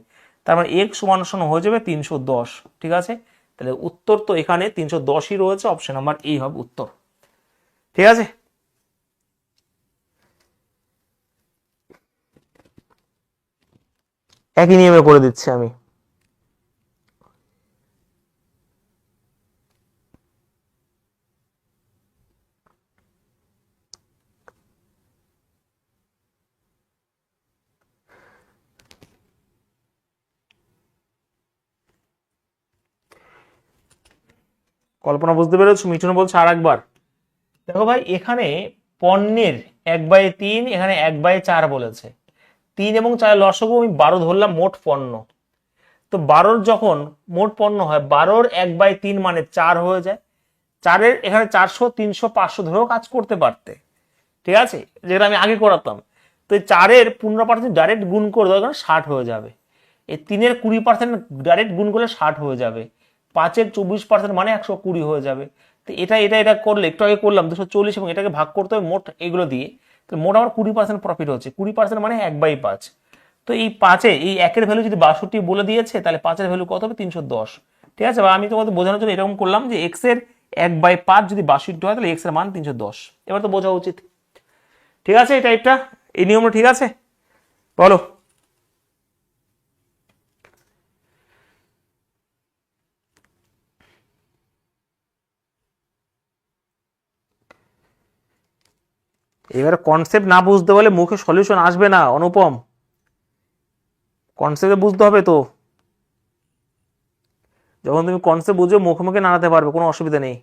তার মানে x সমান সমান হয়ে যাবে 310। ঠিক আছে, তাহলে উত্তর তো এখানে 310-ই রয়েছে, অপশন নাম্বার এই হবে উত্তর। ঠিক আছে, একই নিয়মে করে দিচ্ছি আমি। কল্পনা বুঝতে পেরেছো? মিঠুন বলছে আর একবার। দেখো ভাই এখানে পণ্যের 1/3, এখানে 1/4 বলেছে, 3 এবং 4 লসগু আমি 12 ধরলাম মোট পণ্য। তো 12-র যখন মোট পণ্য হয়, 12-র 1/3 মানে 4 হয়ে যায়। 4-এর এখানে 400, 300, 500 ধরেও কাজ করতে পারতে, ঠিক আছে, যেটা আমি আগে করাতাম। তো এই 4-এর 15% ডাইরেক্ট গুণ করে দেওয়ার কারণে 60 হয়ে যাবে। এই 3-এর 20% ডাইরেক্ট গুণ করলে 60 হয়ে যাবে। 5-এর 24% মানে 120 হয়ে যাবে। তো এটা করলে, একটু আগে করলাম 240, এবং এটাকে ভাগ করতে হবে মোট এগুলো দিয়ে, তো মোট আমার 20% প্রফিট হচ্ছে। 20% মানে 1/5, তো এই 5-এ এই 1-এর ভ্যালু যদি 62 বলে দিয়েছে, তাহলে 5-এর ভ্যালু কত হবে? 310। ঠিক আছে, বা আমি তোমাদের বোঝানোর জন্য এরকম করলাম যে x এর 1/5 যদি 62 হয় তাহলে x এর মান 310। এবার তো বোঝা উচিত। ঠিক আছে, এই টাইপটা, এই নিয়মটা ঠিক আছে? বলো। এবার কনসেপ্ট না বুঝতে পারলে মুখে সলিউশন আসবে না অনুপম, কনসেপ্ট বুঝতে হবে তো। যখন তুমি কনসেপ্ট বুঝে মুখে মুখে নাড়াতে পারবে, কোনো অসুবিধা নেই।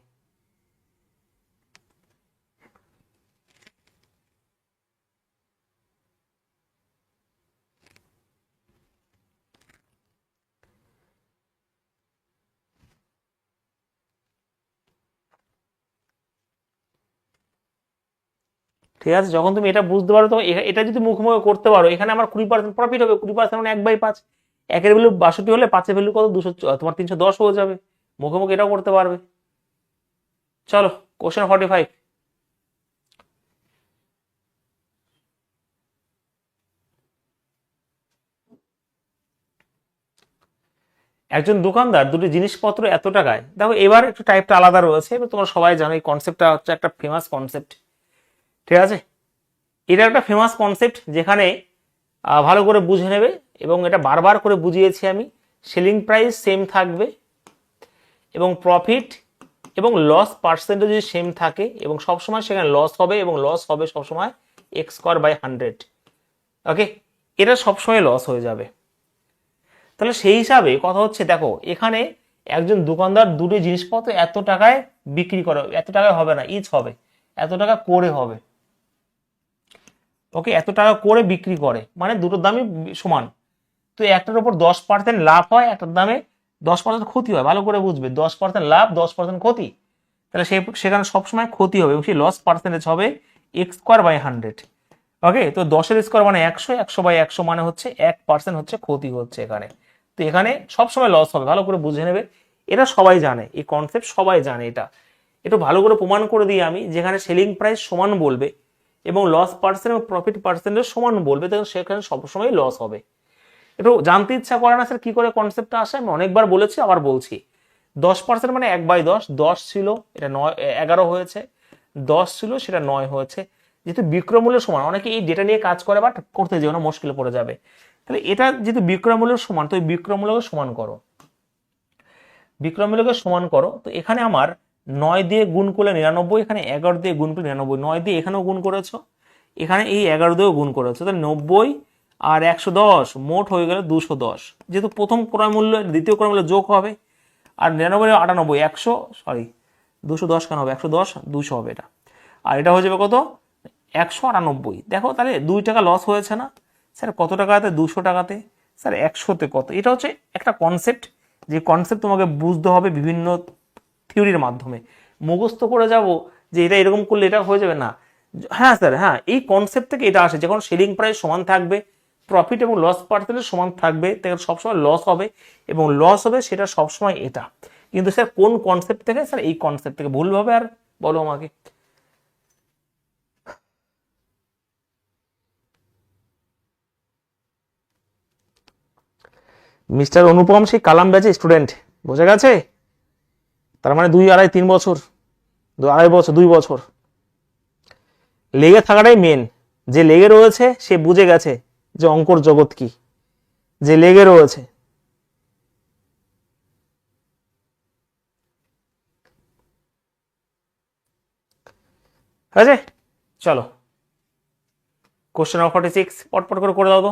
ঠিক আছে, যখন তুমি এটা বুঝতে পারো তো এটা যদি মুখোমুখি করতে পারো, এখানে আমার 20% প্রফিট হবে। 20% মানে 1/5, 1-এর ভ্যালু 62 হলে 5-এর ভ্যালু কত? 200, তোমার 310 হয়ে যাবে। মুখোমুখি এটাও করতে পারবে। চলো কোশ্চেন 45। একজন দোকানদার দুটি জিনিসপত্র এত টাকায়, দেখো এবার একটু টাইপটা আলাদা রয়েছে, এবার তোমরা সবাই জানো এই কনসেপ্টটা হচ্ছে একটা ফেমাস কনসেপ্ট। ঠিক আছে, এটা একটা ফেমাস কনসেপ্ট যেখানে ভালো করে বুঝে নেবে, এবং এটা বারবার করে বুঝিয়েছি আমি। সেলিং প্রাইস সেম থাকবে এবং প্রফিট এবং লস পার্সেন্টেজ যদি সেম থাকে, এবং সবসময় সেখানে লস হবে, এবং লস হবে সবসময় x²/100। ওকে, এটা সবসময় লস হয়ে যাবে। তাহলে সেই হিসাবে কথা হচ্ছে, দেখো এখানে একজন দোকানদার দুটি জিনিসপত্র এত টাকায় বিক্রি করে, এত টাকায় হবে না, ইচ হবে, এত টাকা করে হবে। ওকে, এত টাকা করে বিক্রি করে মানে দুটোর দামই সমান। তো একটার উপর 10% লাভ হয়, একটার দামে 10% ক্ষতি হয়। ভালো করে বুঝবে, 10% লাভ, 10% ক্ষতি, তাহলে সেখানে সবসময় ক্ষতি হবে, এবং সেই লস পার্সেন্টেজ হবে x²/100। ওকে, তো 10-এর স্কোয়ার মানে 100, 100/100 মানে হচ্ছে 1% হচ্ছে ক্ষতি হচ্ছে এখানে। তো এখানে সবসময় লস হবে, ভালো করে বুঝে নেবে। এটা সবাই জানে, এই কনসেপ্ট সবাই জানে। এটা একটু ভালো করে প্রমাণ করে দিই আমি, যেখানে সেলিং প্রাইস সমান বলবে এবং লস পার্সেন্ট এবং প্রফিট পার্সেন্টেজ সমান বলবে, তখন সেখানে সবসময় লস হবে। একটু জানতে ইচ্ছা করে না স্যার কি করে কনসেপ্টটা আসে? আমি অনেকবার বলেছি, আবার বলছি। 10% মানে 1/10, 10 ছিল এটা 11 হয়েছে, 10 ছিল সেটা 9 হয়েছে। যেহেতু বিক্রয়মূল্যের সমান, অনেকে এই ডেটা নিয়ে কাজ করে, বাট করতে যেও না, মুশকিলে পড়ে যাবে। তাহলে এটা যেহেতু বিক্রয়মূল্যের সমান, তো এই বিক্রয়মূল্যকে সমান করো, বিক্রয়মূল্যকে সমান করো। তো এখানে আমার 9 দিয়ে গুণ করলে 99, এখানে 11 দিয়ে গুণ করলে 99, 9 দিয়ে এখানেও গুণ করেছো, এখানে এই 11 দিয়েও গুণ করেছো, তাহলে 90 আর 110 মোট হয়ে গেল 210। যেহেতু প্রথম ক্রয় মূল্য দ্বিতীয় ক্রয় মূল্য যোগ হবে, আর 99 98 100, সরি 210 কেন হবে, 110 200 হবে এটা, আর এটা হয়ে যাবে কত? 198। দেখো তাহলে 2 টাকা লস হয়েছে না স্যার? কত টাকাতে? 200 টাকাতে। স্যার 100-তে কত? এটা হচ্ছে একটা কনসেপ্ট, যে কনসেপ্ট তোমাকে বুঝতে হবে বিভিন্ন থিওরির মাধ্যমে। মুখস্থ করে যাব যে এটা এরকম করলে এটা হয়ে যাবে না। হ্যাঁ স্যার, হ্যাঁ, এই কনসেপ্ট থেকে এটা আসে, যখন সেলিং প্রাইস সমান থাকবে, প্রফিট এবং লস পার্সেন্টেজ সমান থাকবে, তখন সবসময় লস হবে, এবং লস হবে সেটা সবসময় এটা। কিন্তু স্যার কোন কনসেপ্ট থেকে? স্যার এই কনসেপ্ট থেকে। ভুলভাবে আর বলো আমাকে। মিস্টার অনুপম সেই কালাম ব্যাচে স্টুডেন্ট, বোঝা গেছে? তার মানে 2 2.5 3 বছর, 2.5 বছর, 2 বছর লেগে থাকাটাই মেন। যে লেগে রয়েছে সে বুঝে গেছে যে অঙ্কর জগৎ কি, যে লেগে রয়েছে। আছে, চলো কোশ্চেন নাম্বার 46 পটপট করে দাও তো।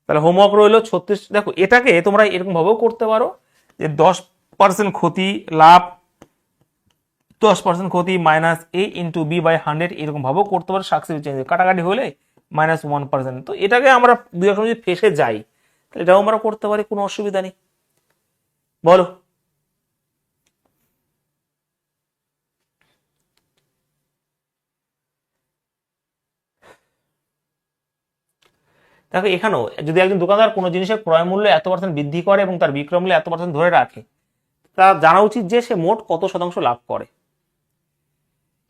তাহলে হোমওয়ার্ক রইলো 36। দেখো এটাকে তোমরা এরকম ভাবেও করতে পারো যে 10% ক্ষতি লাভ, 10% ক্ষতি মাইনাস a/b/100, এরকম ভাবেও করতে পারো। সাকসেসিভ চেঞ্জ কাটাকাটি হলে -1%। তো এটাকে আমরা দুই এক যদি ফেসে যাই, তাহলে এটাও আমরা করতে পারি, কোনো অসুবিধা নেই। বলো। দেখো এখানেও যদি একজন দোকানদার কোনো জিনিসের ক্রয় মূল্য এত% বৃদ্ধি করে এবং তার বিক্রয় মূল্য এত% ধরে রাখে, তা জানা উচিত যে সে মোট কত শতাংশ লাভ করে।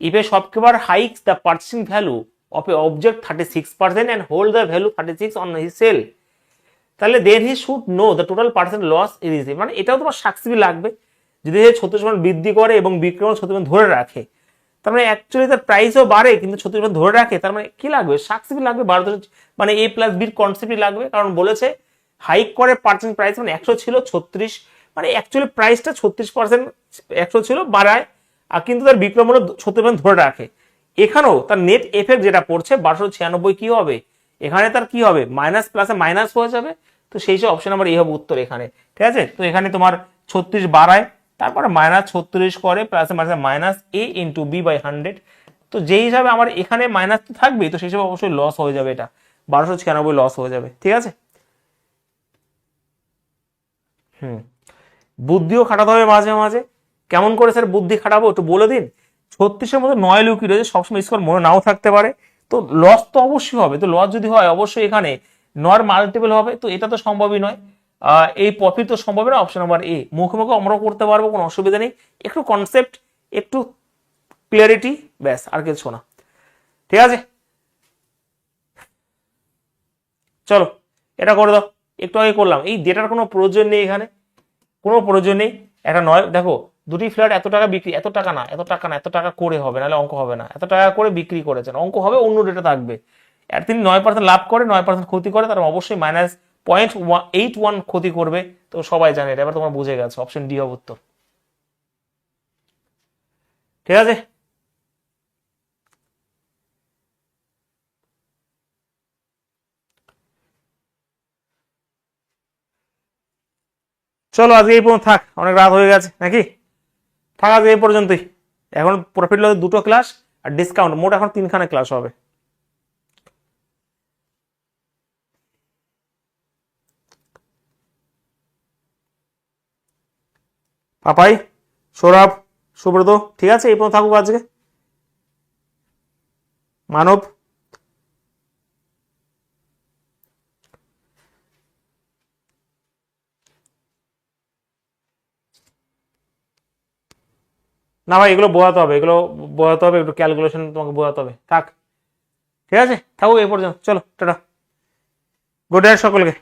If a shopkeeper hikes the purchasing value of a object 36% and hold the value 36 on his sale, তাহলে then he should know the total percent loss is, মানে এটাও তোমার সাকসিবি লাগবে। যদি 36% বৃদ্ধি করে এবং বিক্রয় 36% ধরে রাখে, তার মানে অ্যাকচুয়ালি তার প্রাইসও বাড়ে কিন্তু 36% ধরে রাখে, তার মানে কি লাগবে? সাকসিবি লাগবে, 12, মানে এ প্লাস বির কনসেপ্টই লাগবে। কারণ বলেছে হাইক করে পার্সেন্ট প্রাইস, মানে 100 ছিল 36, মানে অ্যাকচুয়ালি প্রাইসটা 36%, 100 ছিল বাড়ায়, আর কিন্তু তার বিক্রয় মূল্য 36% ধরে রাখে। এখানেও তার নেট এফেক্ট যেটা পড়ছে 1296 কি হবে, এখানে তার কি হবে? মাইনাস প্লাসে মাইনাস হয়ে যাবে। তো সেই সব অপশন আমার এই হবে উত্তর এখানে, ঠিক আছে। তো এখানে তোমার 36 বাড়ায়, তারপরে -36 করে প্লাসে মাইনাসে minus a into B by 100। তো যেই হিসাবে আমার এখানে মাইনাস তো থাকবেই, তো সেই হিসাবে অবশ্যই লস হয়ে যাবে, এটা 1296 লস হয়ে যাবে, ঠিক আছে। বুদ্ধিও খাটাতে হবে মাঝে মাঝে। কেমন করে স্যার বুদ্ধি খাটাবো একটু বলে দিন। 36-এর মধ্যে 9 লুকিয়ে রয়েছে, সবসময় স্কোর মনে নাও থাকতে পারে, তো লস তো অবশ্যই হবে। তো লস যদি হয় অবশ্যই এখানে 9 মাল্টিপল হবে, তো এটা তো সম্ভবই নয়। এই প্রফিট তো সম্ভব না, অপশন নাম্বার এ। মুখে মুখে আমরাও করতে পারবো, কোনো অসুবিধা নেই। একটু কনসেপ্ট, একটু ক্লিয়ারিটি, ব্যাস, আর কিছু না, ঠিক আছে। চলো এটা করে দাও, একটু আগে করলাম। এই ডেটার কোনো প্রয়োজন নেই এখানে, কোনো প্রয়োজন নেই। একটা নয়, দেখো দুটি ফ্ল্যাট এত টাকা বিক্রি, এত টাকা না, এত টাকা না, এত টাকা করে হবে, নাহলে অঙ্ক হবে না। এত টাকা করে বিক্রি করেছেন, অঙ্ক হবে, অন্য ডেটা থাকবে। আর তিনি 9% লাভ করে, 9% ক্ষতি করে, তার অবশ্যই -0.81 ক্ষতি করবে। তো সবাই জানে এটা, এবার তোমরা বুঝে গেছো, অপশন ডি হবে উত্তর, ঠিক আছে। চলো আজকে এই পর্যন্ত থাক, অনেক রাত হয়ে গেছে নাকি। থাক আজকে এই পর্যন্তই। এখন প্রফিট লসের 2টো ক্লাস আর ডিসকাউন্ট, মোট এখন 3খানে ক্লাস হবে। পাপাই, সৌরভ, সুব্রত, ঠিক আছে, এই পর্যন্ত থাকুক আজকে। মানব, না ভাই এগুলো বোঝাতে হবে, এগুলো বোঝাতে হবে, একটু ক্যালকুলেশন তোমাকে বোঝাতে হবে। থাক, ঠিক আছে, থাকুক এই পর্যন্ত। চলো টাটা, গুড নাইট সকলকে।